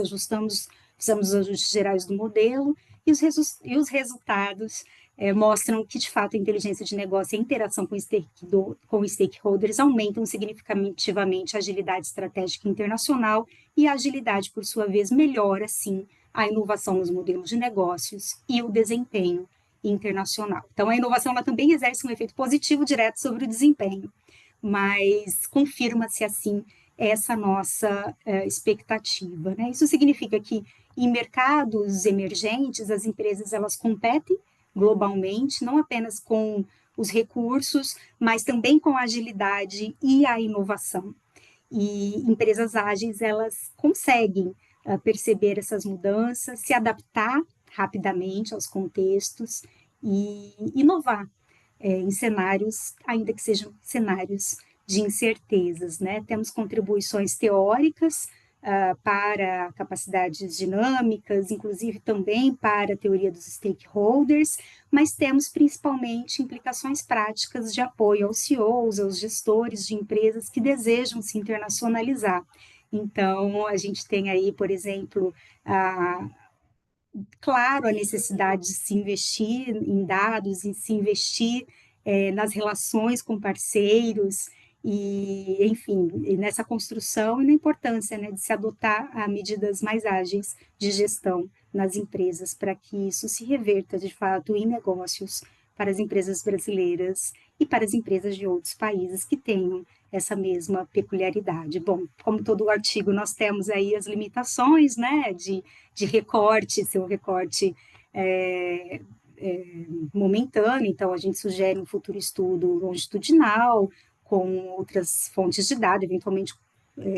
fizemos os ajustes gerais do modelo e os resultados mostram que, de fato, a inteligência de negócio e a interação com stakeholders aumentam significativamente a agilidade estratégica internacional e a agilidade, por sua vez, melhora, sim, a inovação nos modelos de negócios e o desempenho internacional. Então, a inovação ela também exerce um efeito positivo direto sobre o desempenho, mas confirma-se, assim, essa nossa expectativa, né? Isso significa que, em mercados emergentes, as empresas elas competem globalmente, não apenas com os recursos, mas também com a agilidade e a inovação. E empresas ágeis, elas conseguem perceber essas mudanças, se adaptar rapidamente aos contextos e inovar em cenários, ainda que sejam cenários de incertezas, né? Temos contribuições teóricas para capacidades dinâmicas, inclusive também para a teoria dos stakeholders, mas temos principalmente implicações práticas de apoio aos CEOs, aos gestores de empresas que desejam se internacionalizar. Então, a gente tem aí, por exemplo, claro, a necessidade de se investir em dados, e se investir nas relações com parceiros, e, enfim, e nessa construção e na importância, né, de se adotar medidas mais ágeis de gestão nas empresas, para que isso se reverta, de fato, em negócios para as empresas brasileiras e para as empresas de outros países que tenham essa mesma peculiaridade. Bom, como todo o artigo, nós temos aí as limitações, né, de recorte, seu recorte momentâneo, então a gente sugere um futuro estudo longitudinal, com outras fontes de dados, eventualmente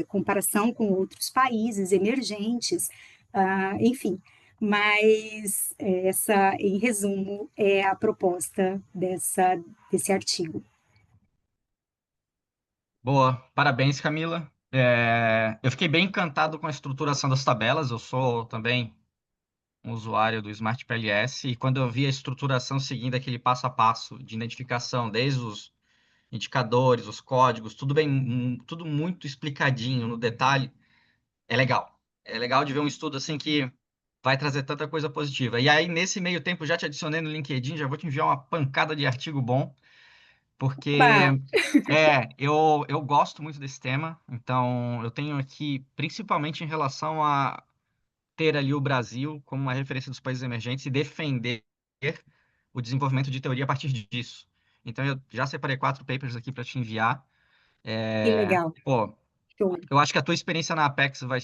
comparação com outros países emergentes, enfim. Mas essa, em resumo, é a proposta desse artigo. Boa, parabéns, Camila. Eu fiquei bem encantado com a estruturação das tabelas. Eu sou também um usuário do Smart PLS e quando eu vi a estruturação seguindo aquele passo a passo de identificação, desde os indicadores, os códigos, tudo bem, tudo muito explicadinho no detalhe, é legal. É legal de ver um estudo assim que vai trazer tanta coisa positiva. E aí, nesse meio tempo, já te adicionei no LinkedIn, já vou te enviar uma pancada de artigo bom. porque Bah, eu gosto muito desse tema, então eu tenho aqui, principalmente em relação a ter ali o Brasil como uma referência dos países emergentes e defender o desenvolvimento de teoria a partir disso. Então eu já separei 4 papers aqui para te enviar. que legal. Pô, Show. eu acho que a tua experiência na Apex vai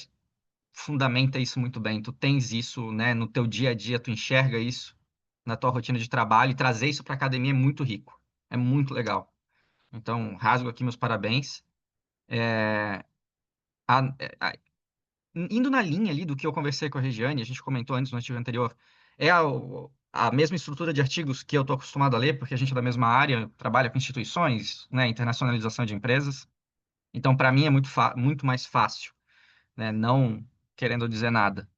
fundamenta isso muito bem. Tu tens isso, né, no teu dia a dia, tu enxerga isso na tua rotina de trabalho e trazer isso para academia é muito rico. É muito legal. Então, rasgo aqui meus parabéns. É, a- a- Indo na linha ali do que eu conversei com a Regiane, a gente comentou antes no artigo anterior, é a mesma estrutura de artigos que eu estou acostumado a ler, porque a gente é da mesma área, trabalha com instituições, né, internacionalização de empresas. Então, para mim é muito mais fácil, né, não querendo dizer nada.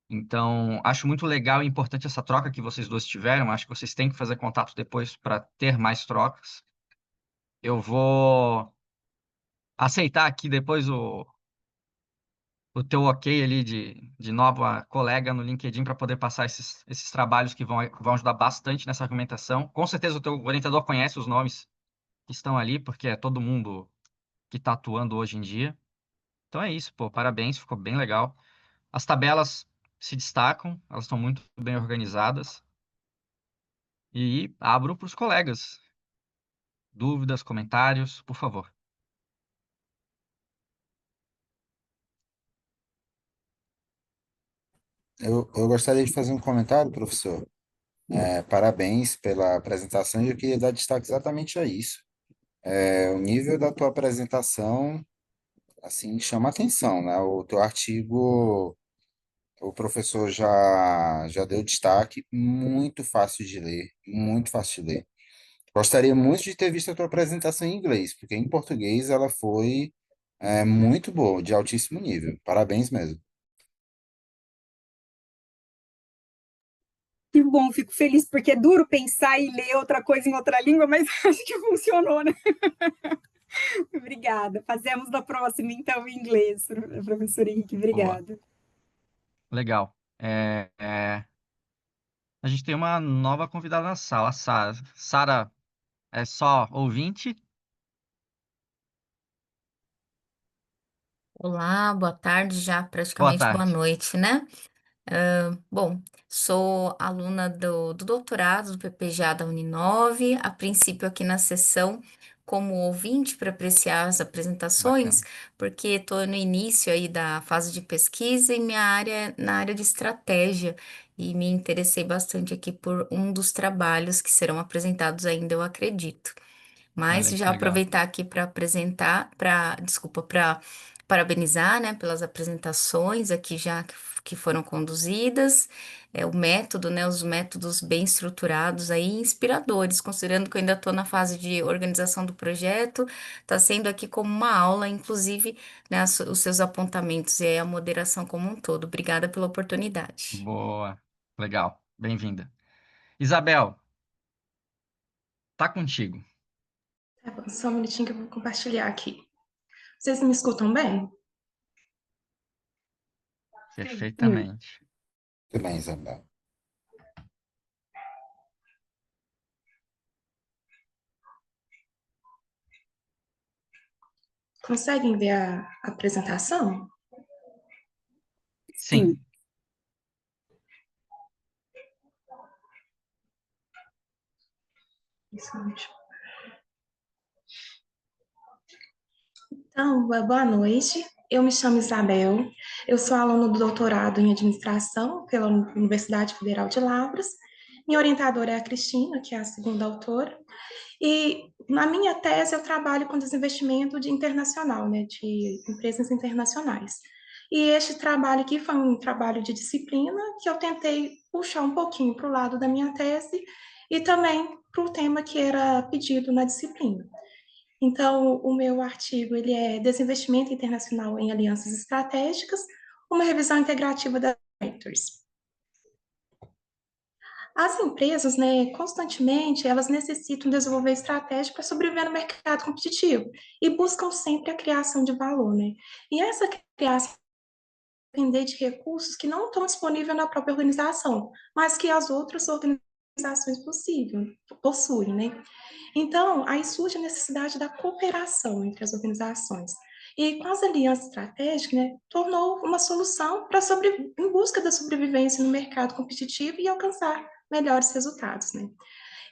Então, acho muito legal e importante essa troca que vocês dois tiveram. Acho que vocês têm que fazer contato depois para ter mais trocas. Eu vou aceitar aqui depois o teu ok ali de nova colega no LinkedIn para poder passar esses trabalhos que vão ajudar bastante nessa argumentação. Com certeza o teu orientador conhece os nomes que estão ali, porque é todo mundo que está atuando hoje em dia. Então é isso, pô, parabéns, ficou bem legal. As tabelas se destacam, elas estão muito bem organizadas. E abro para os colegas. Dúvidas, comentários, por favor. Eu gostaria de fazer um comentário, professor. Parabéns pela apresentação e eu queria dar destaque exatamente a isso. O nível da tua apresentação, assim, chama atenção, né? O teu artigo, o professor já deu destaque, muito fácil de ler, muito fácil de ler. Gostaria muito de ter visto a tua apresentação em inglês, porque em português ela foi, muito boa, de altíssimo nível. Parabéns mesmo. Que bom, fico feliz, porque é duro pensar e ler outra coisa em outra língua, mas acho que funcionou, né? Obrigada. Fazemos da próxima, então, em inglês, professor Henrique. Boa. Obrigada. Legal. A gente tem uma nova convidada na sala, Sara. Sara é só ouvinte? Olá, boa tarde, já Boa praticamente boa tarde. noite, né? Bom, sou aluna do doutorado do PPGA da Uninove, a princípio aqui na sessão como ouvinte para apreciar as apresentações, Bacana. porque estou no início aí da fase de pesquisa e minha área é na área de estratégia e me interessei bastante aqui por um dos trabalhos que serão apresentados ainda, eu acredito. Mas Olha que já legal. aproveitar aqui para apresentar, para parabenizar, né, pelas apresentações aqui já que foram conduzidas, o método, né, os métodos bem estruturados aí, inspiradores, considerando que eu ainda estou na fase de organização do projeto, está sendo aqui como uma aula, inclusive, né, os seus apontamentos e aí a moderação como um todo. Obrigada pela oportunidade. Boa. Legal. Bem-vinda. Isabel, tá contigo. Tá bom, só um minutinho que eu vou compartilhar aqui. Vocês me escutam bem? Sim. Perfeitamente. Tudo bem, Isabel. Conseguem ver a apresentação? Sim. Sim. Isso mesmo. Então, boa noite. Eu me chamo Isabel. Eu sou aluna do doutorado em administração pela Universidade Federal de Lavras. Minha orientadora é a Cristina, que é a segunda autora. E na minha tese eu trabalho com desinvestimento internacional, né, de empresas internacionais. E este trabalho aqui foi um trabalho de disciplina que eu tentei puxar um pouquinho para o lado da minha tese e também para o tema que era pedido na disciplina. Então, o meu artigo ele é Desinvestimento Internacional em Alianças Estratégicas, uma revisão integrativa das Ventures. As empresas, né, constantemente, elas necessitam desenvolver estratégia para sobreviver no mercado competitivo e buscam sempre a criação de valor, né? E essa criação depender de recursos que não estão disponíveis na própria organização, mas que as outras organizações organizações possuem, né? Então, aí surge a necessidade da cooperação entre as organizações. E com as alianças estratégicas, né, tornou uma solução em busca da sobrevivência no mercado competitivo e alcançar melhores resultados, né?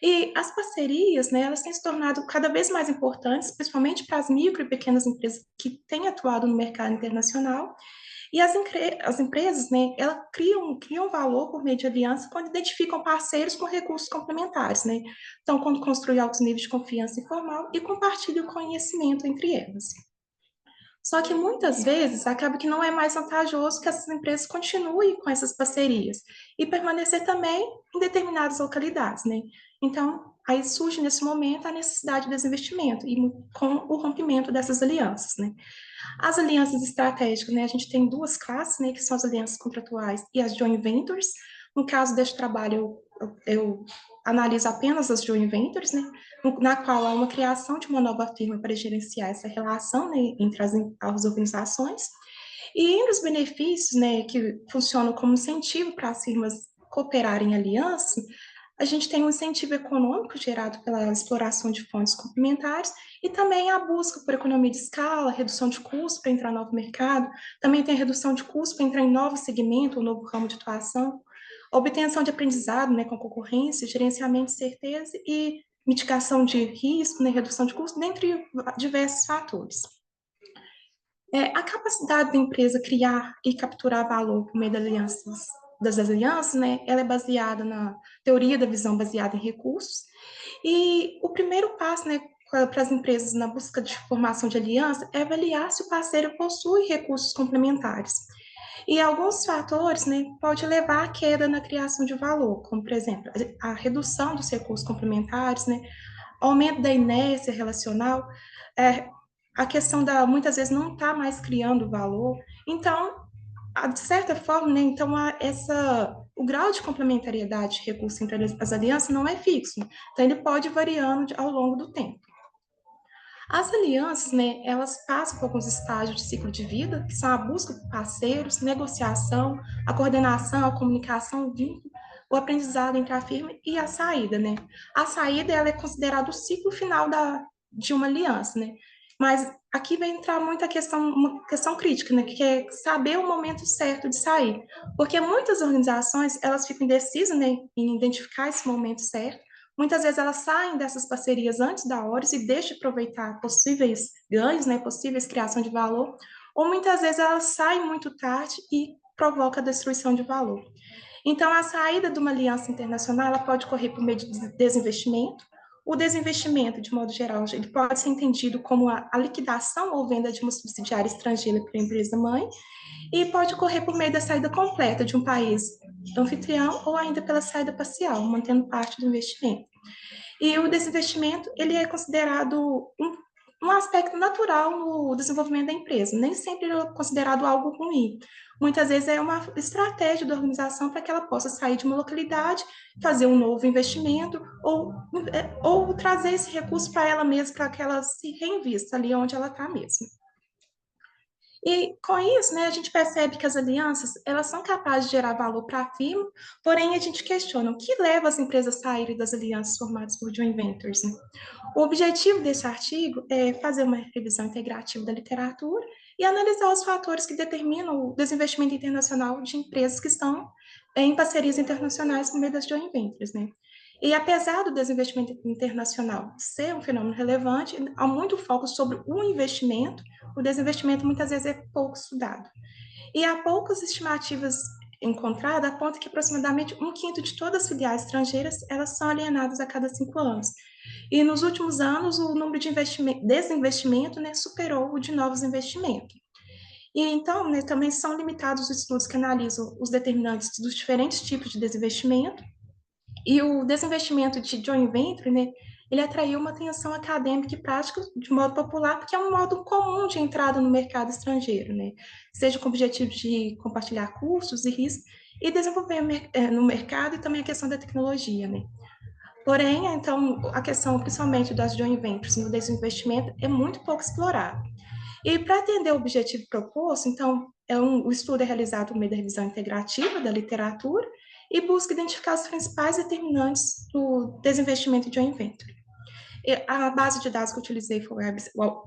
E as parcerias, né, elas têm se tornado cada vez mais importantes, principalmente para as micro e pequenas empresas que têm atuado no mercado internacional. E as empresas, né, elas criam valor por meio de aliança quando identificam parceiros com recursos complementares, né? Então, quando construem altos níveis de confiança informal e compartilham conhecimento entre elas. Só que muitas vezes acaba que não é mais vantajoso que essas empresas continuem com essas parcerias e permanecer também em determinadas localidades, né? Então, aí surge nesse momento a necessidade de desinvestimento e com o rompimento dessas alianças, né? As alianças estratégicas, né, a gente tem duas classes, né, que são as alianças contratuais e as joint ventures. No caso deste trabalho, eu analiso apenas as joint ventures, né, na qual há uma criação de uma nova firma para gerenciar essa relação, né, entre as organizações. E entre os benefícios, né, que funcionam como incentivo para as firmas cooperarem em aliança, a gente tem um incentivo econômico gerado pela exploração de fontes complementares e também a busca por economia de escala, redução de custos para entrar no novo mercado, também tem a redução de custos para entrar em novo segmento ou novo ramo de atuação, obtenção de aprendizado, né, com concorrência, gerenciamento de certeza e mitigação de risco, né, redução de custos, dentre diversos fatores. A capacidade da empresa criar e capturar valor por meio das alianças, né, ela é baseada na teoria da visão baseada em recursos, e o primeiro passo, né, para as empresas na busca de formação de aliança é avaliar se o parceiro possui recursos complementares. E alguns fatores, né, pode levar à queda na criação de valor, como, por exemplo, a redução dos recursos complementares, né, aumento da inércia relacional, é, a questão da, muitas vezes, não estar mais criando valor. Então, de certa forma, né, então, o grau de complementariedade de recursos entre as alianças não é fixo. Então, ele pode ir variando ao longo do tempo. As alianças, né, elas passam por alguns estágios de ciclo de vida, que são a busca por parceiros, negociação, a coordenação, a comunicação, o vínculo, o aprendizado entre a firma e a saída, né? A saída, ela é considerada o ciclo final de uma aliança, né? Mas aqui vai entrar muita questão, uma questão crítica, né? Que é saber o momento certo de sair. Porque muitas organizações, elas ficam indecisas, né, em identificar esse momento certo. Muitas vezes elas saem dessas parcerias antes da hora e deixam de aproveitar possíveis ganhos, né, possíveis criação de valor, ou muitas vezes elas saem muito tarde e provoca a destruição de valor. Então, a saída de uma aliança internacional ela pode ocorrer por meio de desinvestimento. O desinvestimento, de modo geral, ele pode ser entendido como a liquidação ou venda de uma subsidiária estrangeira para a empresa-mãe, e pode ocorrer por meio da saída completa de um país anfitrião ou ainda pela saída parcial, mantendo parte do investimento. E o desinvestimento, ele é considerado um aspecto natural no desenvolvimento da empresa, nem sempre é considerado algo ruim. Muitas vezes é uma estratégia da organização para que ela possa sair de uma localidade, fazer um novo investimento ou trazer esse recurso para ela mesma, para que ela se reinvista ali onde ela está mesmo. E com isso, né, a gente percebe que as alianças, elas são capazes de gerar valor para a firma, porém a gente questiona o que leva as empresas a saírem das alianças formadas por joint ventures, né? O objetivo desse artigo é fazer uma revisão integrativa da literatura e analisar os fatores que determinam o desinvestimento internacional de empresas que estão em parcerias internacionais por meio das joint ventures, né? E apesar do desinvestimento internacional ser um fenômeno relevante, há muito foco sobre o investimento. O desinvestimento muitas vezes é pouco estudado. E há poucas estimativas encontradas, aponta que aproximadamente 1/5 de todas as filiais estrangeiras elas são alienadas a cada 5 anos. E nos últimos anos, o número de desinvestimento, né, superou o de novos investimentos. E então, né, também são limitados os estudos que analisam os determinantes dos diferentes tipos de desinvestimento. E o desinvestimento de joint venture, né, ele atraiu uma atenção acadêmica e prática de modo popular, porque é um modo comum de entrada no mercado estrangeiro, né, seja com o objetivo de compartilhar custos e riscos e desenvolver no mercado e também a questão da tecnologia, né. Porém, então, a questão principalmente das joint ventures no desinvestimento é muito pouco explorada. E para atender o objetivo proposto, então, o estudo é realizado por meio da revisão integrativa da literatura e busca identificar os principais determinantes do desinvestimento de joint venture. A base de dados que eu utilizei foi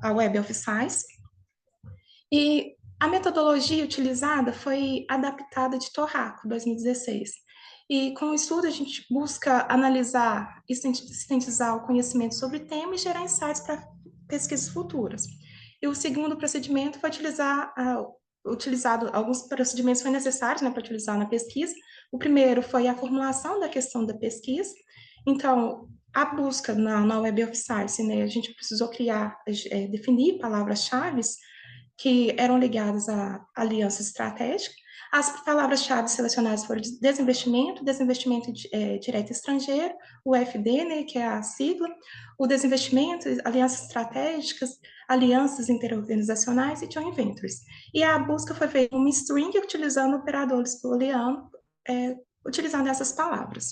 a Web of Science, e a metodologia utilizada foi adaptada de Torraco, 2016. E com o estudo, a gente busca analisar e sintetizar o conhecimento sobre o tema e gerar insights para pesquisas futuras. E o segundo procedimento foi utilizado, alguns procedimentos foram necessários, né, para utilizar na pesquisa. O primeiro foi a formulação da questão da pesquisa. Então, a busca na Web of Science, né, a gente precisou definir palavras-chave que eram ligadas à aliança estratégica. As palavras-chave selecionadas foram desinvestimento, desinvestimento direto estrangeiro, o FD, né, que é a sigla, o desinvestimento, alianças estratégicas, alianças interorganizacionais e joint ventures. E a busca foi feita uma string utilizando operadores booleanos, utilizando essas palavras.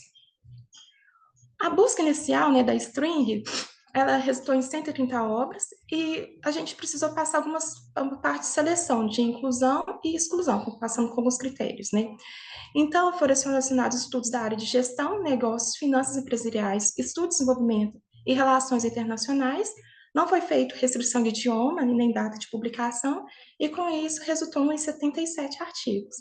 A busca inicial, né, da string, ela resultou em 130 obras e a gente precisou passar algumas partes de seleção, de inclusão e exclusão, passando com alguns critérios, né? Então, foram selecionados estudos da área de gestão, negócios, finanças empresariais, estudo de desenvolvimento e relações internacionais. Não foi feito restrição de idioma, nem data de publicação, e com isso resultou em 77 artigos.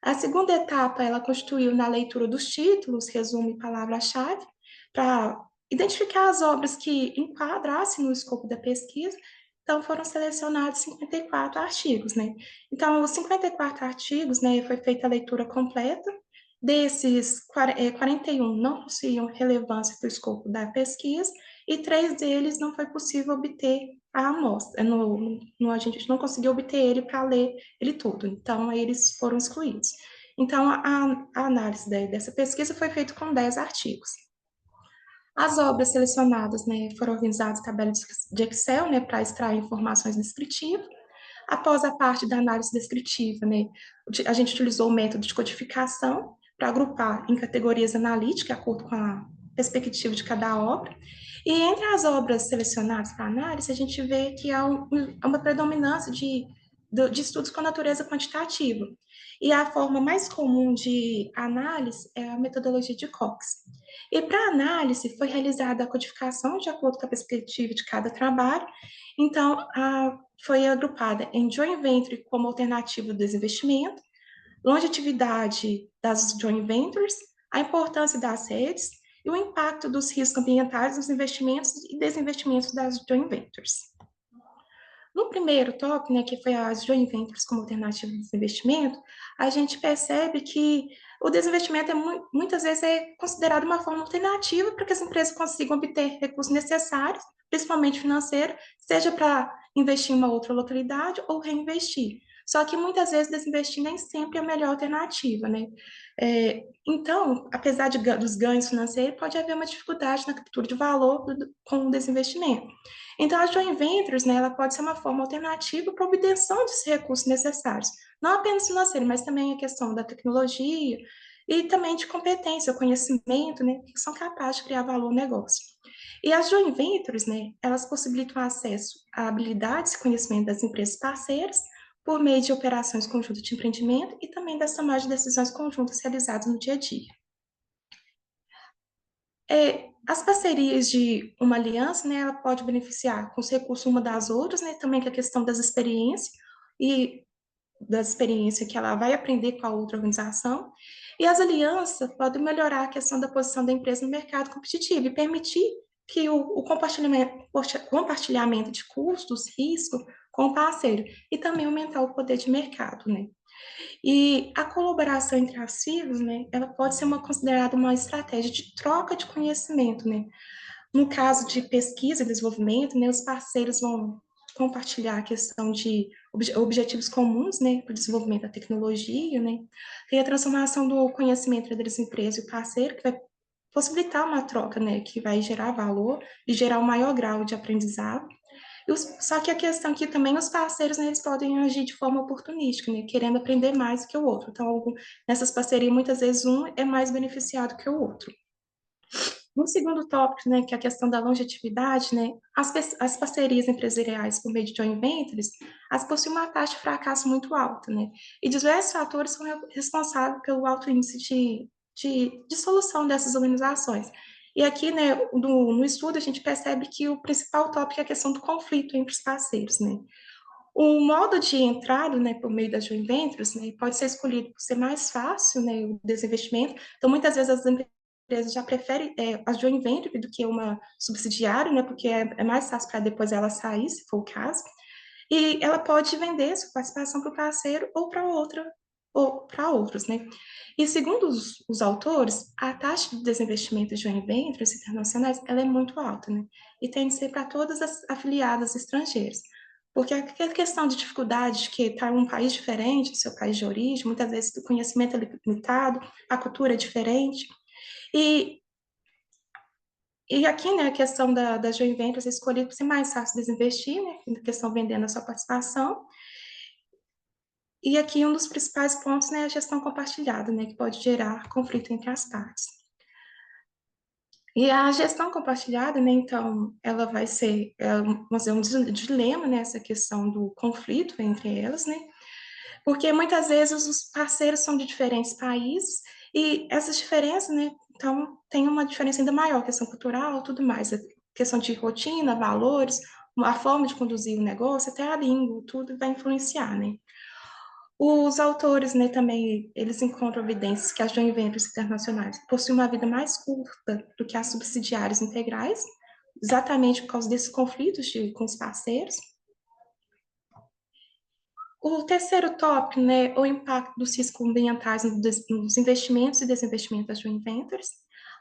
A segunda etapa, ela constituiu na leitura dos títulos, resumo e palavra-chave, para identificar as obras que enquadrassem no escopo da pesquisa. Então, foram selecionados 54 artigos, né? Então, os 54 artigos, né, foi feita a leitura completa. Desses, 41 não possuíam relevância para o escopo da pesquisa e 3 deles não foi possível obter a amostra. A gente não conseguiu obter ele para ler ele todo, então eles foram excluídos. Então, a análise dessa pesquisa foi feita com 10 artigos. As obras selecionadas, né, foram organizadas em tabelas de Excel, né, para extrair informações descritivas. Após a parte da análise descritiva, né, a gente utilizou o método de codificação para agrupar em categorias analíticas, de acordo com a perspectiva de cada obra. E entre as obras selecionadas para análise, a gente vê que há uma predominância de estudos com natureza quantitativa. E a forma mais comum de análise é a metodologia de Cox. E para análise, foi realizada a codificação de acordo com a perspectiva de cada trabalho. Então, foi agrupada em joint venture como alternativa do desinvestimento, longevidade das joint ventures, a importância das redes e o impacto dos riscos ambientais nos investimentos e desinvestimentos das joint ventures. No primeiro tópico, né, que foi as joint ventures como alternativa de desinvestimento, a gente percebe que o desinvestimento muitas vezes é considerado uma forma alternativa para que as empresas consigam obter recursos necessários, principalmente financeiros, seja para investir em uma outra localidade ou reinvestir. Só que muitas vezes desinvestir nem sempre é a melhor alternativa, né? Então, apesar dos ganhos financeiros, pode haver uma dificuldade na captura de valor com o desinvestimento. Então, a joint ventures, né, ela pode ser uma forma alternativa para a obtenção desses recursos necessários, não apenas financeiro, mas também a questão da tecnologia e também de competência, conhecimento, né, que são capazes de criar valor no negócio. E as joint ventures, né, elas possibilitam acesso a habilidades e conhecimento das empresas parceiras por meio de operações conjuntas de empreendimento e também das tomadas de decisões conjuntas realizadas no dia a dia. As parcerias de uma aliança, né, ela pode beneficiar com os recursos uma das outras, né, também com a questão das experiências que ela vai aprender com a outra organização. E as alianças podem melhorar a questão da posição da empresa no mercado competitivo e permitir que o compartilhamento de custos, risco com o parceiro e também aumentar o poder de mercado, né? E a colaboração entre as firmas, né, ela pode ser considerada uma estratégia de troca de conhecimento, né? No caso de pesquisa e desenvolvimento, né, os parceiros vão compartilhar a questão de objetivos comuns, né, para o desenvolvimento da tecnologia, né? Tem a transformação do conhecimento entre as empresas e o parceiro, que vai possibilitar uma troca, né, que vai gerar valor e gerar um maior grau de aprendizado. Só que a questão aqui também, os parceiros, né, eles podem agir de forma oportunística, né, querendo aprender mais que o outro. Então, nessas parcerias, muitas vezes um é mais beneficiado que o outro. No segundo tópico, né, que é a questão da longevidade, né, as parcerias empresariais por meio de joint ventures, as possuem uma taxa de fracasso muito alta, né, e diversos fatores são responsáveis pelo alto índice de de solução dessas organizações. E aqui, né, no estudo, a gente percebe que o principal tópico é a questão do conflito entre os parceiros, né? O modo de entrada, né, por meio das joint ventures, né, pode ser escolhido por ser mais fácil, né, o desinvestimento. Então, muitas vezes as empresas já preferem a joint venture do que uma subsidiária, né, porque é mais fácil para depois ela sair, se for o caso. E ela pode vender sua participação para o parceiro ou para outros, né? E segundo os autores, a taxa de desinvestimento de joint ventures internacionais, ela é muito alta, né? E tem de ser para todas as afiliadas estrangeiras. Porque a questão de dificuldade que está em um país diferente do seu país de origem, muitas vezes o conhecimento é limitado, a cultura é diferente. E, e aqui, né, a questão da joint venture é escolhida por ser mais fácil desinvestir, né, na questão vendendo a sua participação. E aqui um dos principais pontos, né, é a gestão compartilhada, né, que pode gerar conflito entre as partes. E a gestão compartilhada, né, então, ela vai ser, vamos dizer, um dilema, né, essa questão do conflito entre elas, né, porque muitas vezes os parceiros são de diferentes países e essas diferenças, né, então, tem uma diferença ainda maior, questão cultural, tudo mais, a questão de rotina, valores, a forma de conduzir o negócio, até a língua, tudo vai influenciar, né. Os autores, né, também, eles encontram evidências que as joint ventures internacionais possuem uma vida mais curta do que as subsidiárias integrais, exatamente por causa desses conflitos com os parceiros. O terceiro tópico, né, o impacto dos riscos ambientais nos investimentos e desinvestimentos das joint ventures.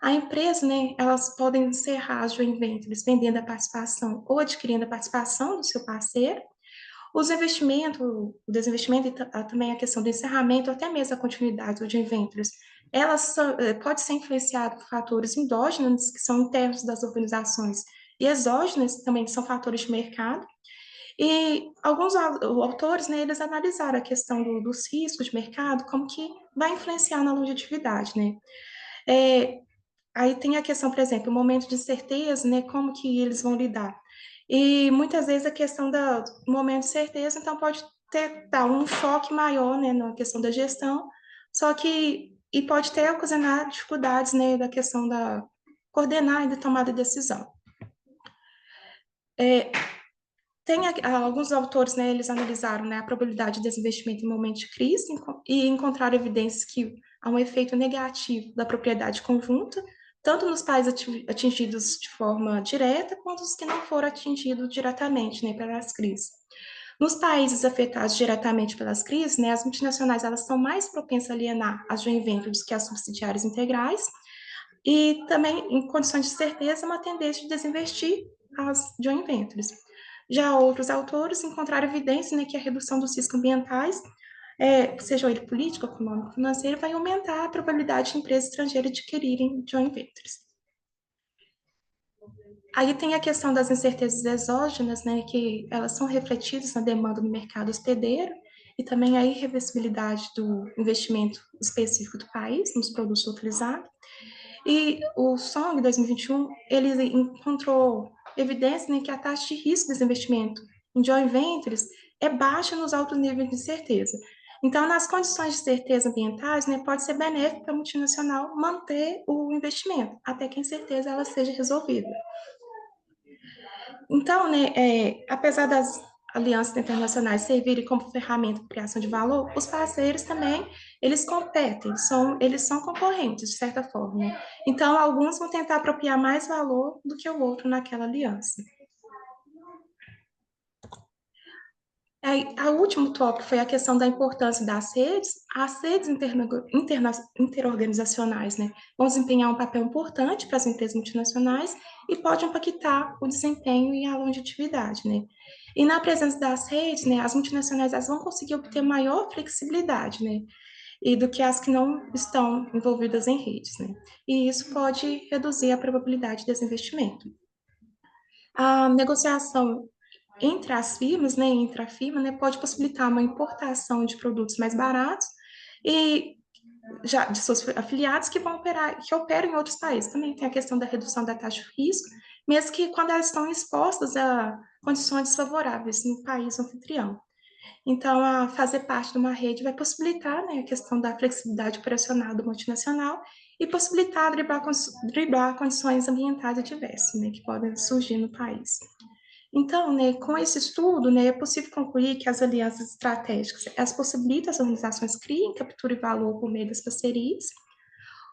A empresa, né, elas podem encerrar as joint ventures vendendo a participação ou adquirindo a participação do seu parceiro. Os investimentos, o desinvestimento e também a questão do encerramento, ou até mesmo a continuidade dos joint ventures, elas pode ser influenciada por fatores endógenos, que são internos das organizações, e exógenos, também que são fatores de mercado. E alguns autores, né, eles analisaram a questão dos riscos de mercado, como que vai influenciar na longevidade, né? É, aí tem a questão, por exemplo, o momento de incerteza, né, como que eles vão lidar. E muitas vezes a questão do momento de certeza, então pode dar um choque maior, né, na questão da gestão, só que, e pode ter ocasionar dificuldades, né, da questão da coordenar e da tomada de decisão. Tem alguns autores, né, eles analisaram, né, a probabilidade de desinvestimento em momento de crise e encontraram evidências que há um efeito negativo da propriedade conjunta, tanto nos países atingidos de forma direta, quanto os que não foram atingidos diretamente, né, pelas crises. Nos países afetados diretamente pelas crises, né, as multinacionais elas são mais propensas a alienar as joint ventures que as subsidiárias integrais, e também, em condições de certeza, uma tendência de desinvestir as joint ventures. Já outros autores encontraram evidência, né, que a redução dos riscos ambientais, seja ele político, econômico, financeiro, vai aumentar a probabilidade de empresas estrangeiras adquirirem joint ventures. Aí tem a questão das incertezas exógenas, né, que elas são refletidas na demanda no mercado hospedeiro e também a irreversibilidade do investimento específico do país nos produtos utilizados. E o Song, 2021, ele encontrou evidência, né, que a taxa de risco desse investimento em joint ventures é baixa nos altos níveis de certeza. Então, nas condições de certeza ambientais, né, pode ser benéfico para a multinacional manter o investimento, até que a incerteza ela seja resolvida. Então, né, apesar das alianças internacionais servirem como ferramenta de criação de valor, os parceiros também, eles competem, eles são concorrentes, de certa forma, né? Então, alguns vão tentar apropriar mais valor do que o outro naquela aliança. O último tópico foi a questão da importância das redes. As redes interorganizacionais, né, vão desempenhar um papel importante para as empresas multinacionais e pode impactar o desempenho e a longevidade, né? E na presença das redes, né, as multinacionais elas vão conseguir obter maior flexibilidade, né, e do que as que não estão envolvidas em redes, né? E isso pode reduzir a probabilidade de desinvestimento. A negociação entre as firmas, né, entre a firma, né, pode possibilitar uma importação de produtos mais baratos e já de seus afiliados que vão que operam em outros países. Também tem a questão da redução da taxa de risco, mesmo que quando elas estão expostas a condições desfavoráveis no país anfitrião. Então, a fazer parte de uma rede vai possibilitar, né, a questão da flexibilidade operacional do multinacional e possibilitar driblar condições ambientais adversas, né, que podem surgir no país. Então, né, com esse estudo, né, é possível concluir que as alianças estratégicas, elas possibilitam as organizações criem, capturem valor por meio das parcerias.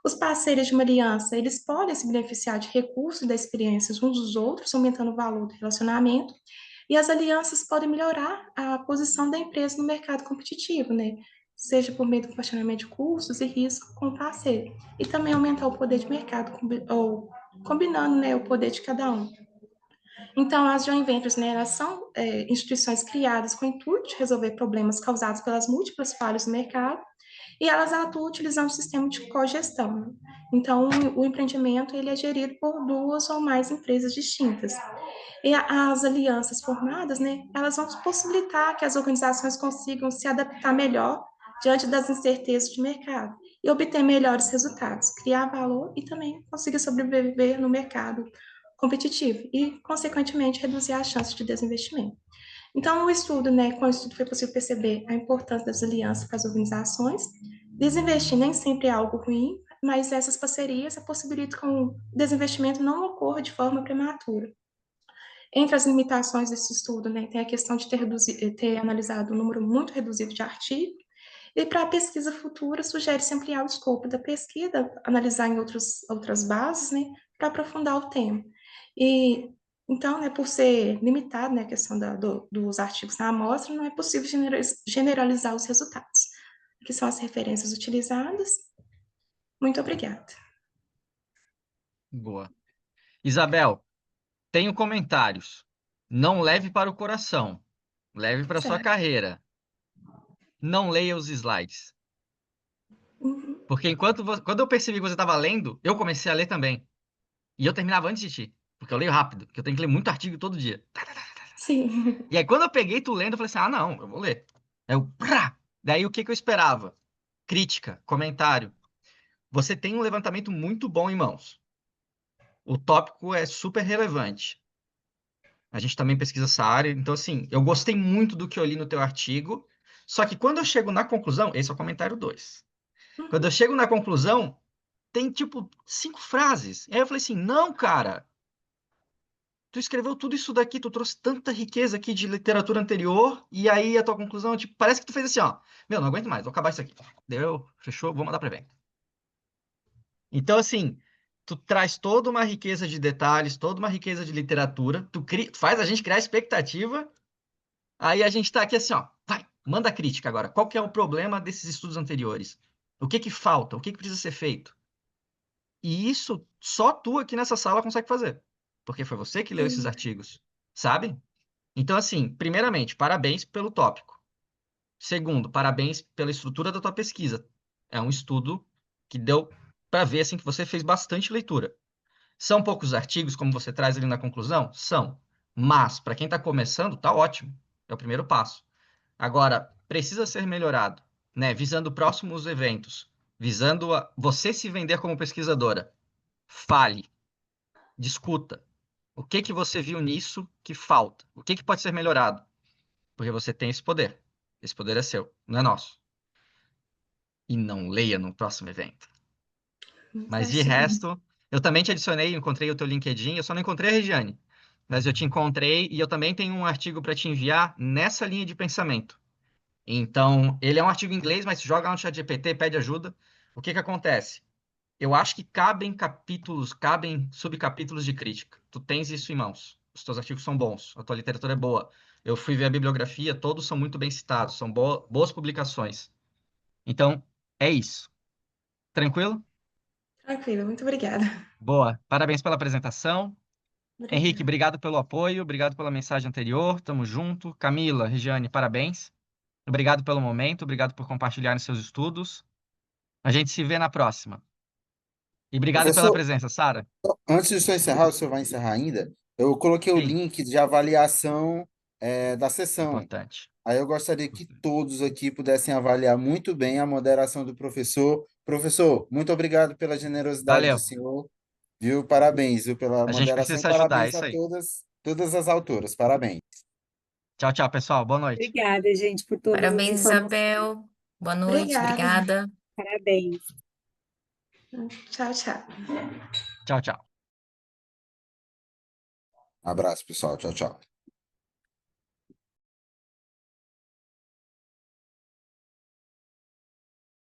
Os parceiros de uma aliança, eles podem se beneficiar de recursos e da experiências uns dos outros, aumentando o valor do relacionamento. E as alianças podem melhorar a posição da empresa no mercado competitivo, né? Seja por meio do compartilhamento de custos e risco com o parceiro. E também aumentar o poder de mercado, ou combinando, né, o poder de cada um. Então, as joint ventures, né, elas são instituições criadas com o intuito de resolver problemas causados pelas múltiplas falhas no mercado, e elas atuam utilizando um sistema de cogestão, né? Então, o empreendimento ele é gerido por duas ou mais empresas distintas. E as alianças formadas, né, elas vão possibilitar que as organizações consigam se adaptar melhor diante das incertezas de mercado e obter melhores resultados, criar valor e também conseguir sobreviver no mercado competitivo e, consequentemente, reduzir as chances de desinvestimento. Então, o estudo, né, com o estudo foi possível perceber a importância das alianças para as organizações. Desinvestir nem sempre é algo ruim, mas essas parcerias possibilitam que o desinvestimento não ocorra de forma prematura. Entre as limitações desse estudo, né, tem a questão de ter analisado um número muito reduzido de artigos, e para a pesquisa futura, sugere-se ampliar o escopo da pesquisa, analisar em outras bases, né, para aprofundar o tema. E, então, né, por ser limitado, né, a questão dos artigos na amostra, não é possível generalizar os resultados, que são as referências utilizadas. Muito obrigada. Boa. Isabel, tenho comentários. Não leve para o coração. Leve para sua Certo. carreira. Não leia os slides. Uhum. Porque quando eu percebi que você estava lendo, eu comecei a ler também. E eu terminava antes de ti. Porque eu leio rápido. Porque eu tenho que ler muito artigo todo dia. Sim. E aí, quando eu peguei tu lendo, eu falei assim: ah, não, eu vou ler. Aí eu, prá! Daí, o que que eu esperava? Crítica, comentário. Você tem um levantamento muito bom em mãos. O tópico é super relevante. A gente também pesquisa essa área. Então, assim, eu gostei muito do que eu li no teu artigo. Só que quando eu chego na conclusão, esse é o comentário 2. Quando eu Uhum. chego na conclusão, tem, tipo, 5 frases. E aí eu falei assim: não, cara. Tu escreveu tudo isso daqui, tu trouxe tanta riqueza aqui de literatura anterior, e aí a tua conclusão, tipo, parece que tu fez assim, ó. Meu, não aguento mais, vou acabar isso aqui. Deu, fechou, vou mandar pra evento. Então, assim, tu traz toda uma riqueza de detalhes, toda uma riqueza de literatura, tu faz a gente criar expectativa, aí a gente tá aqui assim, ó, vai, manda a crítica agora. Qual que é o problema desses estudos anteriores? O que que falta? O que que precisa ser feito? E isso só tu aqui nessa sala consegue fazer, porque foi você que leu esses Sim. artigos, sabe? Então, assim, primeiramente, parabéns pelo tópico. Segundo, parabéns pela estrutura da tua pesquisa. É um estudo que deu para ver assim que você fez bastante leitura. São poucos artigos, como você traz ali na conclusão? São. Mas, para quem está começando, tá ótimo. É o primeiro passo. Agora, precisa ser melhorado, né? Visando próximos eventos, visando você se vender como pesquisadora. Fale, discuta. O que que você viu nisso que falta? O que que pode ser melhorado? Porque você tem esse poder. Esse poder é seu, não é nosso. E não leia no próximo evento. Mas de Certinho. resto, eu também te adicionei, encontrei o teu LinkedIn, eu só não encontrei a Regiane. Mas eu te encontrei e eu também tenho um artigo para te enviar nessa linha de pensamento. Então, ele é um artigo em inglês, mas joga no ChatGPT, pede ajuda. O que que acontece? Eu acho que cabem capítulos, cabem subcapítulos de crítica. Tu tens isso em mãos. Os teus artigos são bons, a tua literatura é boa. Eu fui ver a bibliografia, todos são muito bem citados, são boas publicações. Então, é isso. Tranquilo? Tranquilo, muito obrigada. Boa. Parabéns pela apresentação. Henrique, Obrigada. obrigado pelo apoio, obrigado pela mensagem anterior. Tamo junto. Camila, Regiane, parabéns. Obrigado pelo momento, obrigado por compartilhar seus estudos. A gente se vê na próxima. E obrigado pela Professor, presença, Sara. antes de o senhor encerrar, o senhor vai encerrar ainda? Eu coloquei o Sim, link de avaliação da sessão. importante. Aí eu gostaria que todos aqui pudessem avaliar muito bem a moderação do professor. Professor, muito obrigado pela generosidade do Valeu. senhor, viu? Parabéns, viu, pela A gente precisa moderação e se ajudar, é parabéns isso a aí. todas as autoras. Parabéns. Tchau, tchau, pessoal. Boa noite. Obrigada, gente, por todas as Parabéns, informações. Isabel. Boa noite, Obrigada. obrigada. Parabéns. Tchau, tchau. Tchau, tchau. Abraço, pessoal. Tchau, tchau.